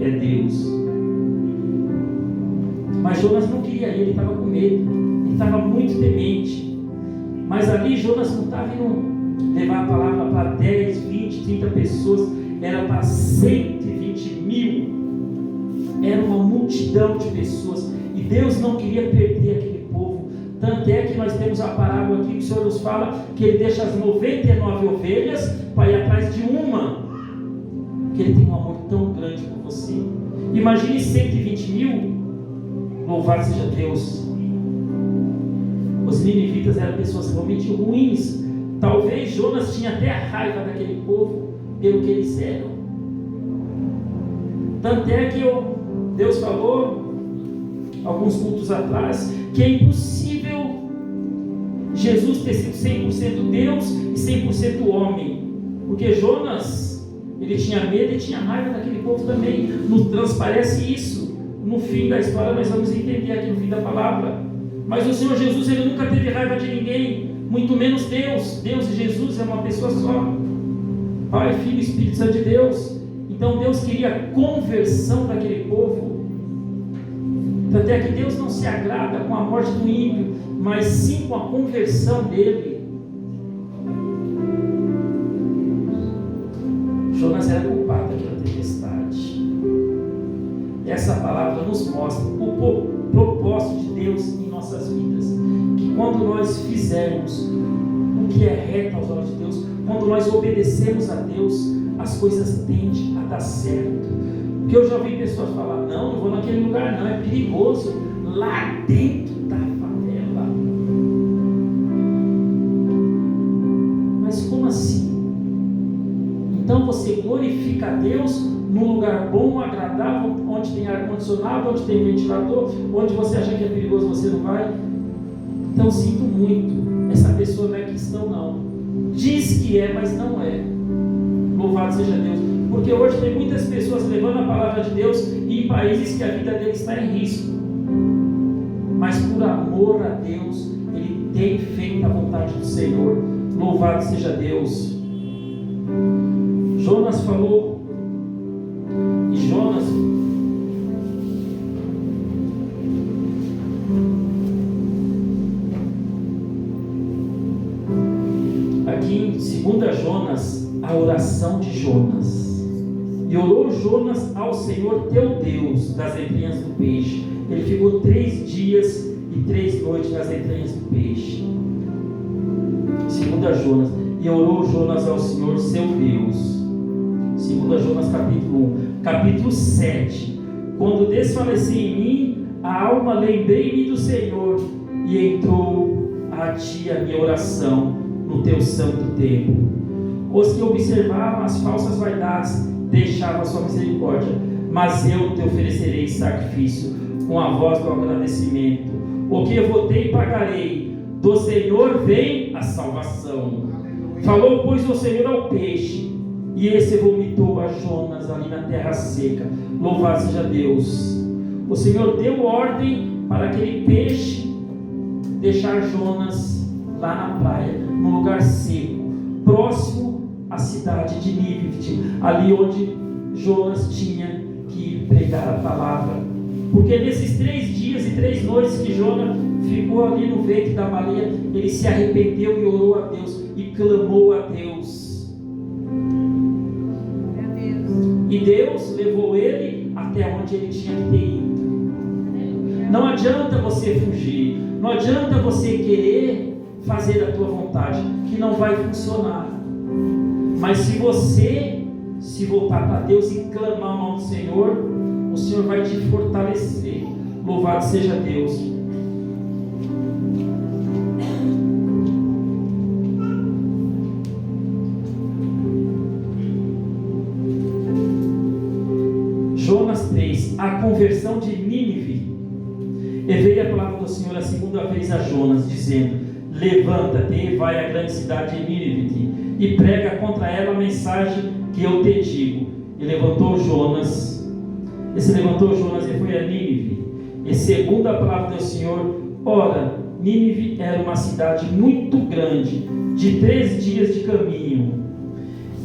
é Deus. Mas Jonas não queria ir, ele estava com medo, ele estava muito temente. Mas ali Jonas não estava indo levar a palavra para 10, 20, 30 pessoas, era para 120 mil, era uma multidão de pessoas, e Deus não queria perder aquele povo. Tanto é que nós temos a parábola aqui que o Senhor nos fala que Ele deixa as 99 ovelhas para ir atrás de uma, que Ele tem um amor tão grande por você. Imagine 120 mil, louvado seja Deus. Os ninivitas eram pessoas realmente ruins. Talvez Jonas tinha até a raiva daquele povo pelo que eles eram. Tanto é que Deus falou alguns cultos atrás que é impossível Jesus ter sido 100% Deus e 100% homem, porque Jonas, ele tinha medo e tinha raiva daquele povo também. Nos transparece isso no fim da história, nós vamos entender aqui no fim da palavra. Mas o Senhor Jesus, ele nunca teve raiva de ninguém, muito menos Deus. Deus e Jesus é uma pessoa só, Pai, Filho e Espírito Santo de Deus. Então Deus queria conversão daquele povo. Tanto é que Deus não se agrada com a morte do ímpio, mas sim com a conversão dele. Jonas era culpado daquela tempestade. Essa palavra nos mostra o propósito de Deus em nossas vidas, que quando nós fizermos o que é reto aos olhos de Deus, quando nós obedecemos a Deus, as coisas tendem a dar certo. Porque eu já ouvi pessoas falar: não vou naquele lugar não, é perigoso, lá dentro da favela. Mas como assim? Então você glorifica a Deus num lugar bom, agradável, onde tem ar-condicionado, onde tem ventilador, onde você acha que é perigoso, você não vai? Então sinto muito, essa pessoa não é cristão não. Diz que é, mas não é. Louvado seja Deus. Porque hoje tem muitas pessoas levando a palavra de Deus em países que a vida deles está em risco. Mas por amor a Deus, ele tem feito a vontade do Senhor. Louvado seja Deus. Jonas falou aqui em 2 Jonas a oração de Jonas. E orou Jonas ao Senhor teu Deus das entranhas do peixe. Ele ficou 3 dias e 3 noites nas entranhas do peixe. 2 Jonas. E orou Jonas ao Senhor seu Deus. 2 Jonas capítulo 1. Capítulo 7. Quando desfaleci em mim a alma, lembrei-me do Senhor, e entrou a ti a minha oração no teu santo templo. Os que observavam as falsas vaidades deixavam a sua misericórdia, mas eu te oferecerei sacrifício com a voz do agradecimento. O que eu votei pagarei, do Senhor vem a salvação. Falou, pois, o Senhor ao peixe, e esse vomitou a Jonas ali na terra seca. Louvado seja Deus. O Senhor deu ordem para aquele peixe deixar Jonas lá na praia, num lugar seco, próximo à cidade de Nínive, ali onde Jonas tinha que ir pregar a palavra. Porque nesses 3 dias e 3 noites que Jonas ficou ali no ventre da baleia, ele se arrependeu e orou a Deus e clamou a Deus. E Deus levou ele até onde ele tinha que ter ido. Não adianta você fugir, não adianta você querer fazer a tua vontade, que não vai funcionar. Mas se você se voltar para Deus e clamar o nome do Senhor, o Senhor vai te fortalecer. Louvado seja Deus. Jonas 3, a conversão de Nínive. E veio a palavra do Senhor a segunda vez a Jonas, dizendo: levanta-te e vai à grande cidade de Nínive e prega contra ela a mensagem que eu te digo. E se levantou Jonas e foi a Nínive. E segundo a palavra do Senhor, ora, Nínive era uma cidade muito grande, de 3 dias de caminho.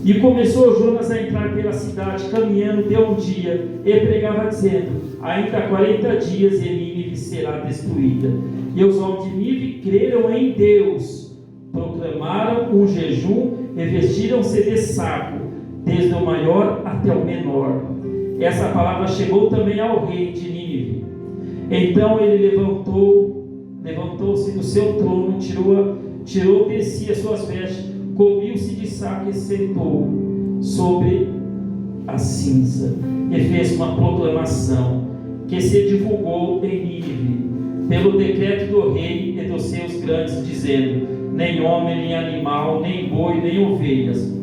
E começou Jonas a entrar pela cidade, caminhando, deu um dia, e pregava dizendo: ainda 40 dias e Nínive será destruída. E os homens de Nínive creram em Deus, proclamaram um jejum e vestiram-se de saco, desde o maior até o menor. Essa palavra chegou também ao rei de Nínive. Então ele levantou-se do seu trono, tirou de si as suas vestes, cobriu-se de saco e sentou sobre a cinza, e fez uma proclamação que se divulgou em Nínive, pelo decreto do rei e dos seus grandes, dizendo: nem homem, nem animal, nem boi, nem ovelhas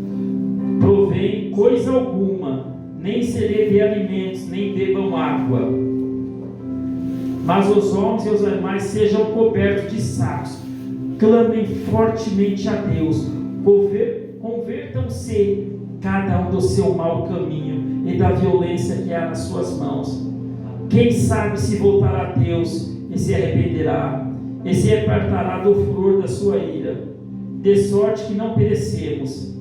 provém coisa alguma, nem se lhe dê alimentos, nem bebam água, mas os homens e os animais sejam cobertos de sacos. Clamem fortemente a Deus, convertam-se cada um do seu mau caminho e da violência que há nas suas mãos. Quem sabe se voltará a Deus e se arrependerá, e se apartará do furor da sua ira, de sorte que não perecemos.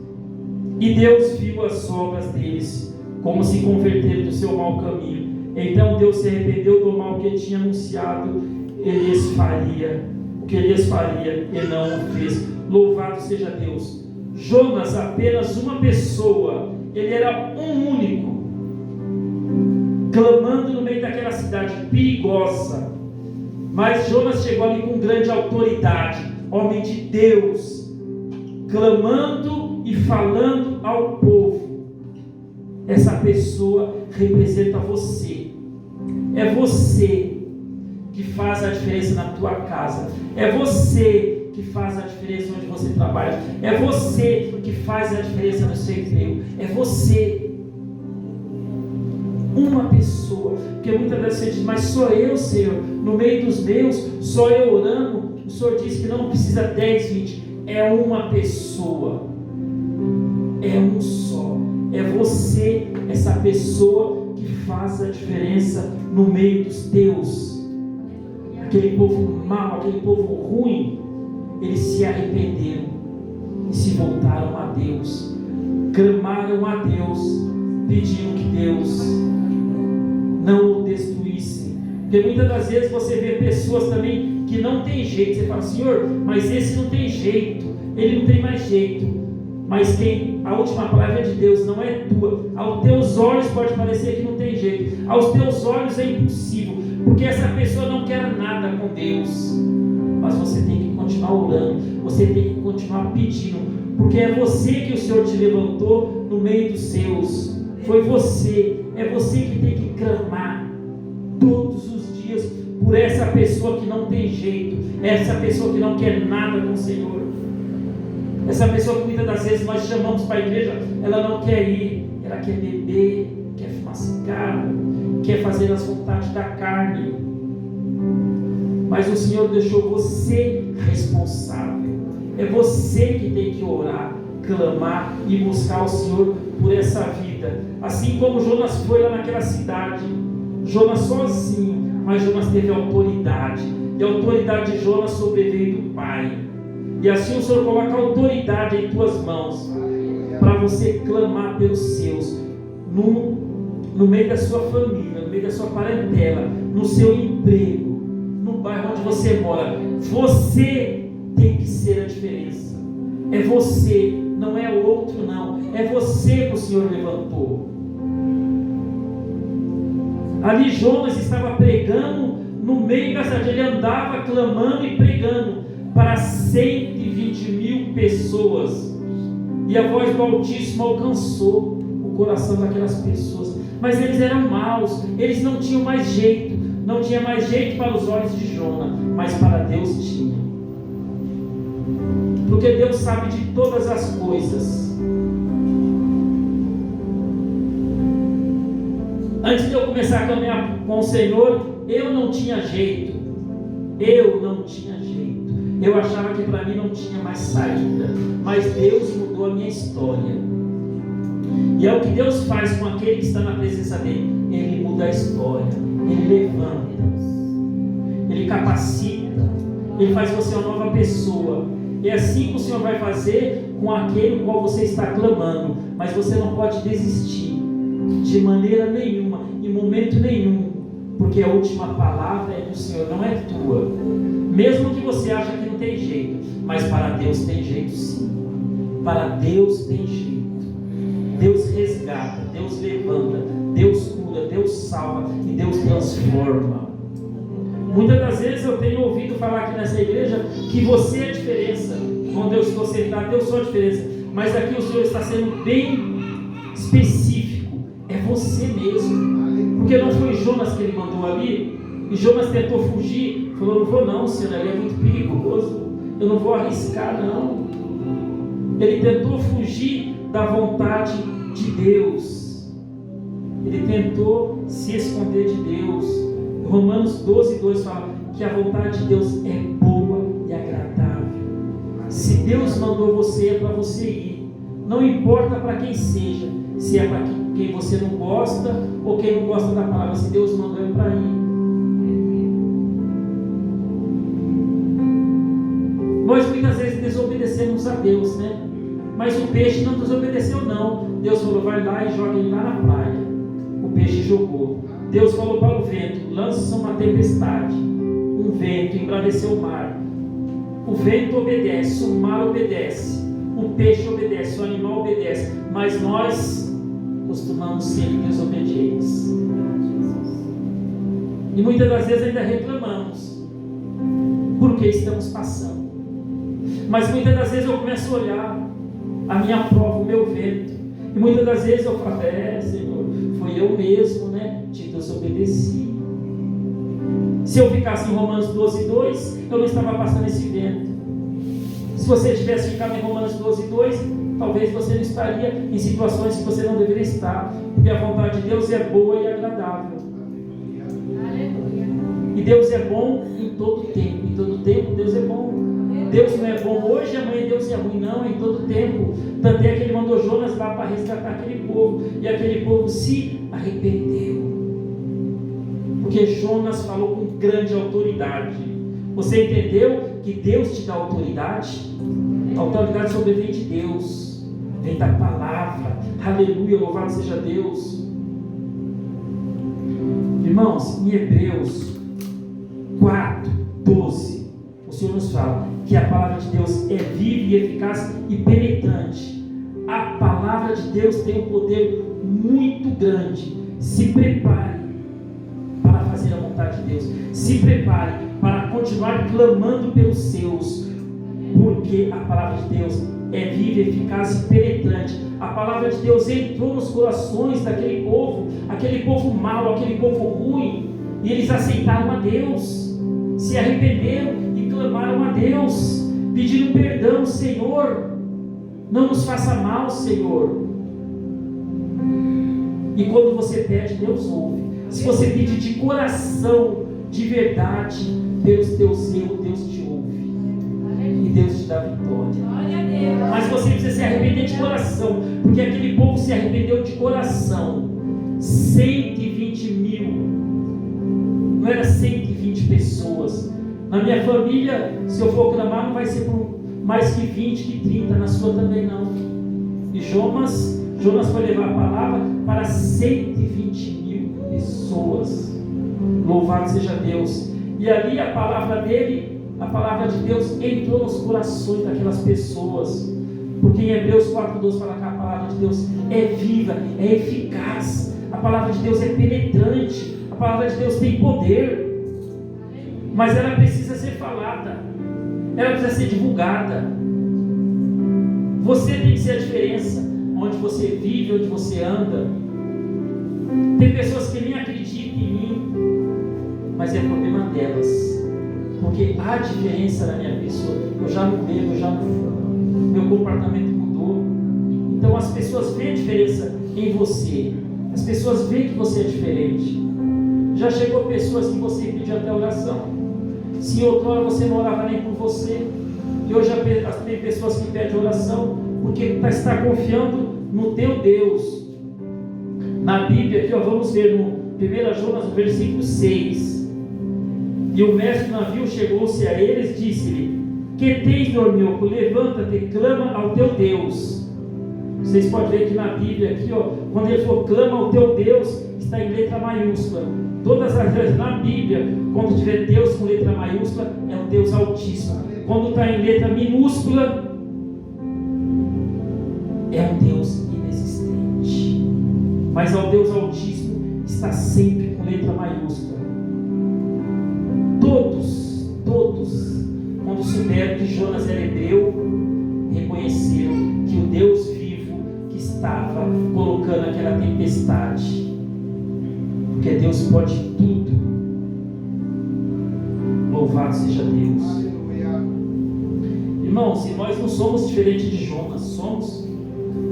E Deus viu as obras deles, como se converteram do seu mau caminho. Então Deus se arrependeu do mal que tinha anunciado, o que lhes faria, e não o fez. Louvado seja Deus. Jonas, apenas uma pessoa, ele era um único, clamando no meio daquela cidade perigosa. Mas Jonas chegou ali com grande autoridade, homem de Deus, clamando e falando ao povo. Essa pessoa representa você. É você que faz a diferença na tua casa. É você que faz a diferença onde você trabalha. É você que faz a diferença no seu emprego. É você. Uma pessoa. Porque muitas vezes você diz: mas sou eu, Senhor, no meio dos meus, só eu orando. O Senhor diz que não precisa 10, 20. É uma pessoa. É um só. É você, essa pessoa que faz a diferença no meio dos teus. Aquele povo mau, aquele povo ruim, eles se arrependeram e se voltaram a Deus, clamaram a Deus, pedindo que Deus não o destruísse, Porque muitas das vezes você vê pessoas também que não tem jeito. Você fala, Senhor, mas esse não tem jeito, ele não tem mais jeito. Mas a última palavra é de Deus, não é tua. Aos teus olhos pode parecer que não tem jeito, aos teus olhos é impossível, porque essa pessoa não quer nada com Deus. Mas você tem que continuar orando, você tem que continuar pedindo, porque é você que o Senhor te levantou no meio dos seus. Foi você, é você que tem que clamar todos os dias por essa pessoa que não tem jeito, essa pessoa que não quer nada com o Senhor, essa pessoa que muitas das vezes nós chamamos para a igreja, ela não quer ir, ela quer beber, quer fumar cigarro, quer fazer as vontades da carne. Mas o Senhor deixou você responsável. É você que tem que orar, clamar e buscar o Senhor por essa vida. Assim como Jonas foi lá naquela cidade, Jonas sozinho, mas Jonas teve autoridade, e a autoridade de Jonas sobreveio do Pai. E assim o Senhor coloca a autoridade em tuas mãos, para você clamar pelos seus, no meio da sua família, no meio da sua parentela, no seu emprego, no bairro onde você mora. Você tem que ser a diferença. É você, não é o outro não. É você que o Senhor levantou. Ali Jonas estava pregando no meio da cidade. Ele andava clamando e pregando para 120.000 pessoas. E a voz do Altíssimo alcançou o coração daquelas pessoas. Mas eles eram maus, eles não tinham mais jeito. Não tinha mais jeito para os olhos de Jonas, mas para Deus tinha. Porque Deus sabe de todas as coisas. Antes de eu começar a caminhar com o Senhor, eu não tinha jeito. Eu achava que para mim não tinha mais saída. Mas Deus mudou a minha história. E é o que Deus faz com aquele que está na presença dele. Ele muda a história. Ele levanta. Ele capacita. Ele faz você uma nova pessoa. E é assim que o Senhor vai fazer com aquele com qual você está clamando. Mas você não pode desistir de maneira nenhuma, em momento nenhum, porque a última palavra é do Senhor, não é tua. Mesmo que você ache que não tem jeito, mas para Deus tem jeito sim. Para Deus tem jeito. Deus resgata, Deus levanta, Deus cura, Deus salva e Deus transforma. Muitas das vezes eu tenho ouvido falar aqui nessa igreja que você é a diferença. Quando eu estou sentado, eu sou a diferença. Mas aqui o Senhor está sendo bem específico. É você mesmo. Porque não foi Jonas que ele mandou ali. E Jonas tentou fugir. Falou, não vou não, Senhor, ali é muito perigoso. Eu não vou arriscar não. Ele tentou fugir da vontade de Deus. Ele tentou se esconder de Deus. Romanos 12:2 fala que a vontade de Deus é boa e agradável. Se Deus mandou você, é para você ir. Não importa para quem seja. Se é para quem você não gosta ou quem não gosta da palavra. Se Deus mandou, é para ir. Nós muitas vezes desobedecemos a Deus, né? Mas o peixe não desobedeceu não. Deus falou, vai lá e joga ele lá na praia. O peixe jogou. Deus falou para o vento, lança uma tempestade. Um vento embraveceu o mar. O vento obedece, o mar obedece, o peixe obedece, o animal obedece. Mas nós costumamos ser desobedientes. E muitas das vezes ainda reclamamos porque estamos passando. Mas muitas das vezes eu começo a olhar a minha prova, o meu vento. E muitas das vezes eu falo, Senhor, foi eu mesmo, né? Te desobedeci. Se eu ficasse em Romanos 12:2, eu não estava passando esse vento. Se você tivesse ficado em Romanos 12:2, talvez você não estaria em situações que você não deveria estar. Porque a vontade de Deus é boa e agradável. Aleluia. E Deus é bom em todo tempo. Em todo tempo Deus é bom. Deus não é bom hoje, amanhã Deus é ruim, não, em todo tempo. Tanto é que ele mandou Jonas lá para resgatar aquele povo. E aquele povo se arrependeu. Porque Jonas falou com grande autoridade. Você entendeu que Deus te dá autoridade? A autoridade sobrevém de Deus. Vem da palavra. Aleluia, louvado seja Deus. Irmãos, em Hebreus 12, o Senhor nos fala que a palavra de Deus é viva e eficaz e penetrante. A palavra de Deus tem um poder muito grande. Se prepare para fazer a vontade de Deus. Se prepare para continuar clamando pelos seus, porque a palavra de Deus é viva, eficaz e penetrante. A palavra de Deus entrou nos corações daquele povo mau, aquele povo ruim, e eles aceitaram a Deus, se arrependeram e clamaram a Deus, pedindo perdão. Senhor, não nos faça mal, Senhor. E quando você pede, Deus ouve. Se você pedir de coração, de verdade, pelos teus erros, Deus te ouve. E Deus te dá vitória. Mas você precisa se arrepender de coração, porque aquele povo se arrependeu de coração. 120 mil, não era 120 pessoas. Na minha família, se eu for clamar, não vai ser por mais que 20, que 30, na sua também não. E Jonas foi levar a palavra para 120 mil pessoas. Louvado seja Deus. E ali a palavra dele, a palavra de Deus entrou nos corações daquelas pessoas. Porque em Hebreus 4:12 fala que a palavra de Deus é viva, é eficaz. A palavra de Deus é penetrante. A palavra de Deus tem poder. Mas ela precisa ser falada. Ela precisa ser divulgada. Você tem que ser a diferença. Onde você vive, onde você anda. Tem pessoas que nem acreditam em mim, mas é problema delas, porque há diferença na minha pessoa. Eu já não bebo, eu já não fumo, meu comportamento mudou. Então as pessoas veem a diferença em você. As pessoas veem que você é diferente. Já chegou pessoas que você pediu até oração. Se outrora você não orava nem por você, e hoje tem pessoas que pedem oração porque está confiando no teu Deus. Na Bíblia aqui, vamos ver no 1 Jonas, no versículo 6. E o mestre do navio chegou-se a eles e disse-lhe: que tens, dormilco? Levanta-te e clama ao teu Deus. Vocês podem ver que na Bíblia aqui, quando ele falou clama ao teu Deus, está em letra maiúscula. Todas as vezes na Bíblia, quando tiver Deus com letra maiúscula, é um Deus altíssimo. Quando está em letra minúscula, é um Deus inexistente. Mas ao Deus altíssimo está sempre com letra maiúscula. Todos, quando souberam que Jonas era hebreu, reconheceram que o Deus vivo que estava colocando aquela tempestade, porque Deus pode tudo. Louvado seja Deus. Irmãos, e nós não somos diferentes de Jonas, somos?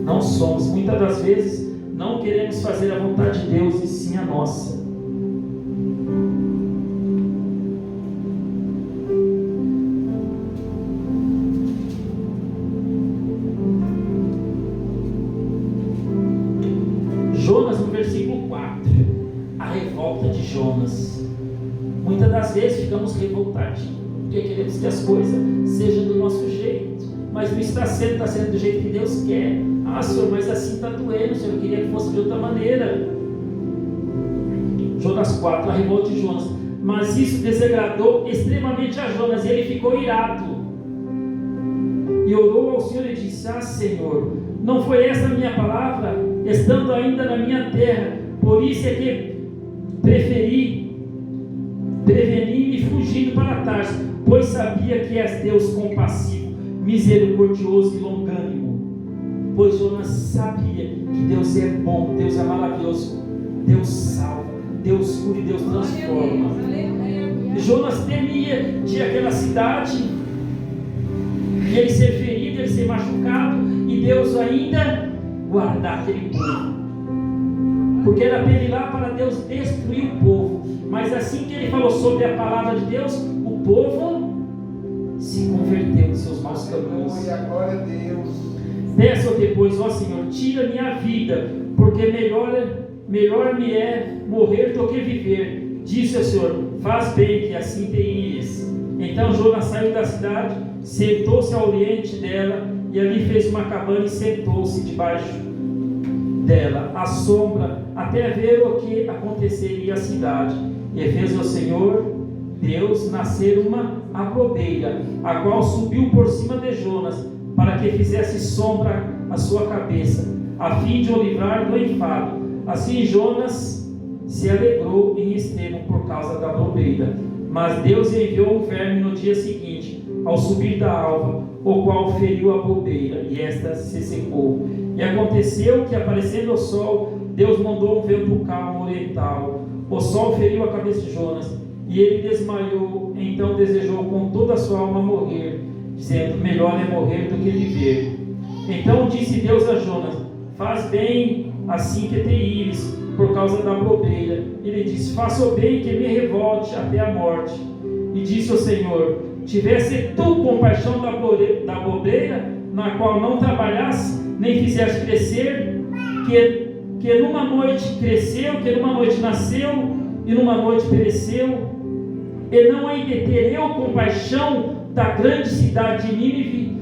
Não somos. Muitas das vezes não queremos fazer a vontade de Deus e sim a nossa. Jonas, no versículo 4, a revolta de Jonas. Muitas das vezes ficamos revoltadinhos, porque queremos que as coisas sejam do nosso jeito, mas não está sendo do jeito que Deus quer. Ah, Senhor, mas assim está doendo, Senhor, eu queria que fosse de outra maneira. Jonas 4, a revolta de Jonas. Mas isso desagradou extremamente a Jonas, e ele ficou irado. E orou ao Senhor e disse: ah, Senhor, não foi essa a minha palavra, estando ainda na minha terra? Por isso é que preveni-me fugindo para Tarso, pois sabia que és Deus compassivo, misericordioso e longânimo. Pois Jonas sabia que Deus é bom, Deus é maravilhoso, Deus salva, Deus cura e Deus transforma. Jonas temia de aquela cidade, e ele ser ferido, ele ser machucado, e Deus ainda guardar aquele povo, porque era para ele ir lá para Deus destruir o povo. Mas assim que ele falou sobre a palavra de Deus, o povo se converteu em seus maus caminhos. Glória a Deus. Peço-te, pois, ó Senhor, tira minha vida, porque melhor me é morrer do que viver. Disse ao Senhor: faz bem, que assim te ires. Então Jonas saiu da cidade, sentou-se ao oriente dela, e ali fez uma cabana e sentou-se debaixo dela, à sombra, até ver o que aconteceria à cidade. E fez ao Senhor Deus nascer uma abrobeira, a qual subiu por cima de Jonas, para que fizesse sombra à sua cabeça, a fim de o livrar do enfado. Assim Jonas se alegrou em extremo por causa da abrobeira. Mas Deus enviou um verme no dia seguinte, ao subir da alva, o qual feriu a abrobeira, e esta se secou. E aconteceu que, aparecendo o sol, Deus mandou um vento calmo oriental. O sol feriu a cabeça de Jonas, e ele desmaiou. Então desejou com toda a sua alma morrer, dizendo: melhor é morrer do que viver. Então disse Deus a Jonas: faz bem assim que te ires, por causa da abrobeira. Ele disse: faça o bem que me revolte até a morte. E disse o Senhor: tivesse tu compaixão da abrobeira, na qual não trabalhasse, nem fizeste crescer, que numa noite cresceu, que numa noite nasceu, e numa noite pereceu, e não hei de ter eu compaixão da grande cidade de Nínive.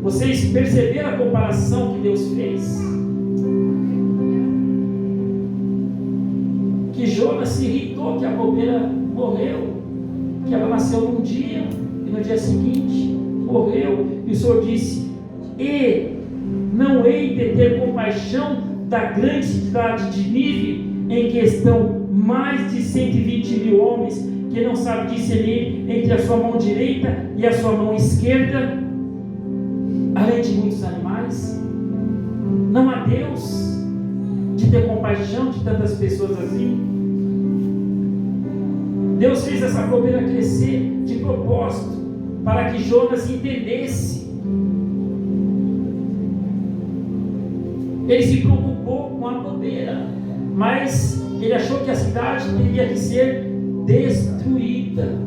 Vocês perceberam a comparação que Deus fez? Que Jonas se irritou que a abrobeira morreu, que ela nasceu num dia e no dia seguinte morreu, e o Senhor disse: e não hei de ter compaixão da grande cidade de Nínive, em que estão mais de 120 mil homens, que não sabem discernir entre a sua mão direita e a sua mão esquerda, além de muitos animais. Não há Deus de ter compaixão de tantas pessoas assim? Deus fez essa abrobeira crescer de propósito, para que Jonas entendesse. Ele se preocupou com a abrobeira, mas ele achou que a cidade teria que ser destruída.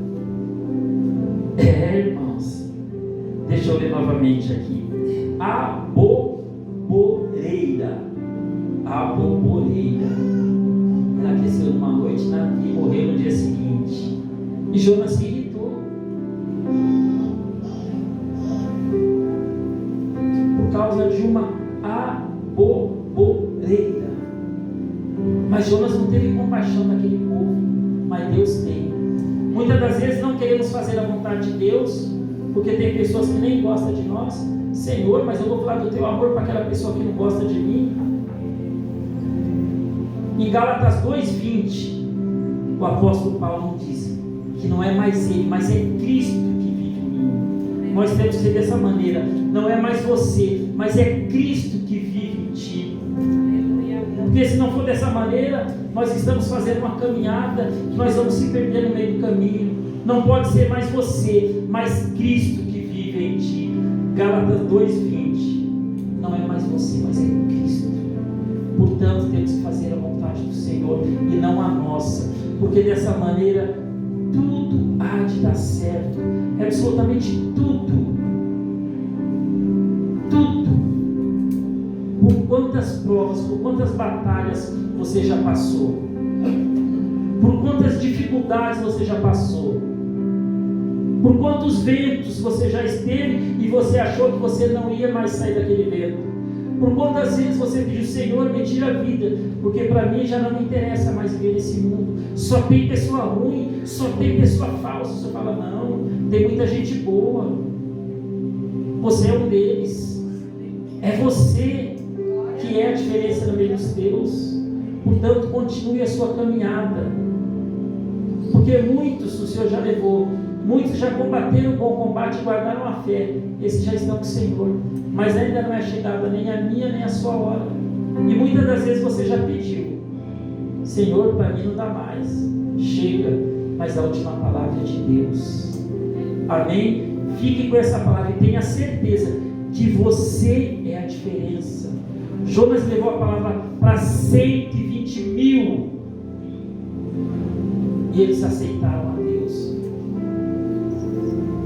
Irmãos, deixa eu ler novamente aqui. Aboboreira. Ela cresceu numa noite e morreu no dia seguinte. E Jonas se irritou por causa de uma aboboreira. Mas Jonas não teve compaixão daquele povo, mas Deus tem. Muitas das vezes não queremos fazer a vontade de Deus, porque tem pessoas que nem gostam de nós. Senhor, mas eu vou falar do teu amor para aquela pessoa que não gosta de mim. Em Gálatas 2:20, o apóstolo Paulo diz que não é mais ele, mas é Cristo que vive em mim. Nós temos que ser dessa maneira. Não é mais você, mas é Cristo que vive em ti. Porque se não for dessa maneira, nós estamos fazendo uma caminhada que nós vamos se perder no meio do caminho. Não pode ser mais você, mas Cristo que vive em ti. Gálatas 2:20. Não é mais você, mas é Cristo. Portanto, temos que fazer a vontade do Senhor e não a nossa, porque dessa maneira tudo há de dar certo, absolutamente tudo. Por quantas provas, por quantas batalhas você já passou, por quantas dificuldades você já passou, por quantos ventos você já esteve e você achou que você não ia mais sair daquele vento. Por quantas vezes você pediu: Senhor, me tira a vida, porque para mim já não me interessa mais viver nesse mundo, só tem pessoa ruim, só tem pessoa falsa. Você fala: não, tem muita gente boa, você é um deles, é você que é a diferença no meio dos teus. Portanto, continue a sua caminhada, porque muitos o Senhor já levou, muitos já combateram o bom combate e guardaram a fé. Esses já estão com o Senhor, mas ainda não é chegada nem a minha nem a sua hora. E muitas das vezes você já pediu: Senhor, para mim não dá mais, chega. Mas a última palavra é de Deus. Amém? Fique com essa palavra e tenha certeza que você é a diferença. Jonas levou a palavra para 120 mil e eles aceitaram a Deus.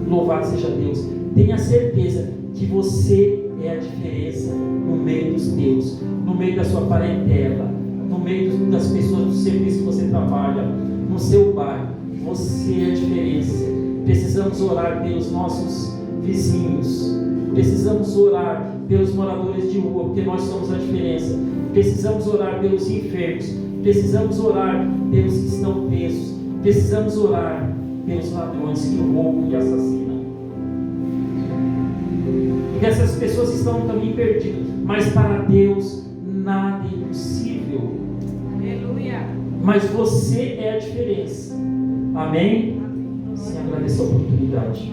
Louvado seja Deus. Tenha certeza que você é a diferença no meio dos teus, no meio da sua parentela, no meio das pessoas do serviço que você trabalha, no seu bairro. Você é a diferença. Precisamos orar pelos nossos vizinhos, precisamos orar pelos moradores de rua, porque nós somos a diferença. Precisamos orar pelos enfermos, precisamos orar pelos que estão presos, precisamos orar pelos ladrões que roubam e assassinam. Porque essas pessoas estão também perdidas, mas para Deus nada é impossível. Aleluia. Mas você é a diferença. Amém? Sim, agradeço a oportunidade.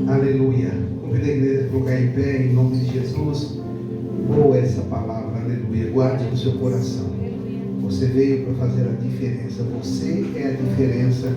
Aleluia. Convido a igreja a colocar em pé em nome de Jesus. Boa essa palavra, aleluia. Guarde no seu coração. Você veio para fazer a diferença. Você é a diferença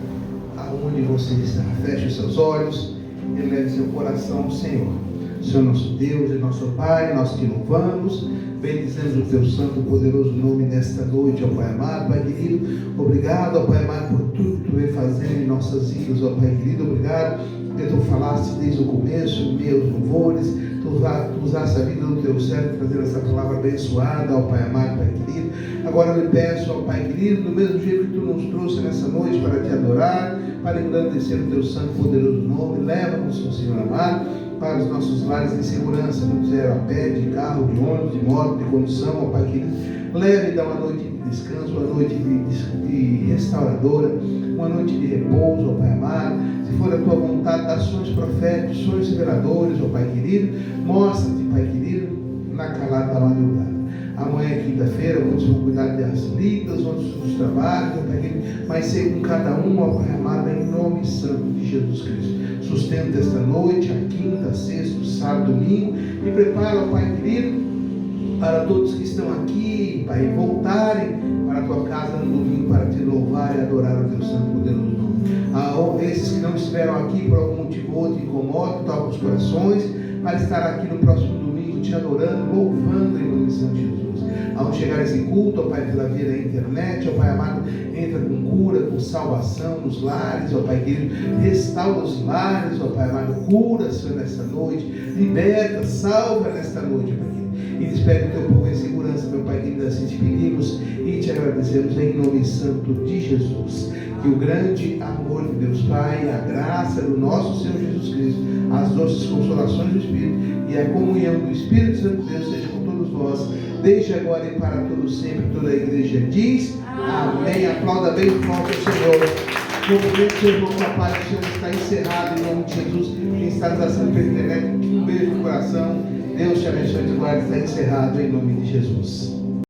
aonde você está. Feche os seus olhos e leve seu coração ao Senhor. Senhor nosso Deus e nosso Pai, nós te louvamos, bendizemos o teu santo e poderoso nome nesta noite, ó Pai amado, Pai querido. Obrigado, ó Pai amado, por tudo que tu vem fazendo em nossas vidas, ó Pai querido. Obrigado porque tu falaste desde o começo, meus louvores, tu usaste a vida do teu servo, trazendo essa palavra abençoada, ó Pai amado, Pai querido. Agora eu lhe peço, ó Pai querido, do mesmo jeito que tu nos trouxe nessa noite para te adorar, para engrandecer o teu santo e poderoso nome, leva-nos, Senhor amado, para os nossos lares em segurança, não dizer a pé, de carro, de ônibus, de moto, de condução, ó Pai querido. Leve e dá uma noite de descanso, uma noite de restauradora, uma noite de repouso, ó Pai amado. Se for a tua vontade, dá sonhos proféticos, sonhos reveladores, ó Pai querido. Mostra-te, Pai querido, na calada da madrugada. Amanhã é quinta-feira, vamos com cuidado das lidas, outros dos trabalhos, ó Pai querido. Mas ser com cada um, ó Pai amado, em nome santo de Jesus Cristo. Sustenta esta noite, a quinta, a sexta, o sábado, domingo. E prepara, ó Pai querido, para todos que estão aqui, Pai, voltarem para a tua casa no domingo para te louvar e adorar o teu santo e poderoso nome. Esses que não estiveram aqui por algum motivo ou outro, incomoda, toca os corações, para estar aqui no próximo domingo te adorando, louvando em nome de Santo Jesus. Ao chegar esse culto, ó Pai, pela via da internet, ó Pai amado, entra com cura, com salvação nos lares, ó Pai querido, restaura os lares, ó Pai amado, cura, Senhor, nesta noite, liberta, salva nesta noite, ó Pai querido. E despede o teu povo em segurança, meu Pai querido, assim te pedimos e te agradecemos em nome santo de Jesus. Que o grande amor de Deus Pai, a graça do nosso Senhor Jesus Cristo, as doces consolações do Espírito e a comunhão do Espírito Santo de Deus seja com todos nós, desde agora e para todos sempre. Toda a igreja diz amém. Aplauda bem forte o Senhor. Cumprimento seu irmão com a paz do Senhor. Está encerrado em nome de Jesus. Quem está nos assistindo pela internet, um beijo no coração. Deus te abençoe e te guarde. Está encerrado em nome de Jesus.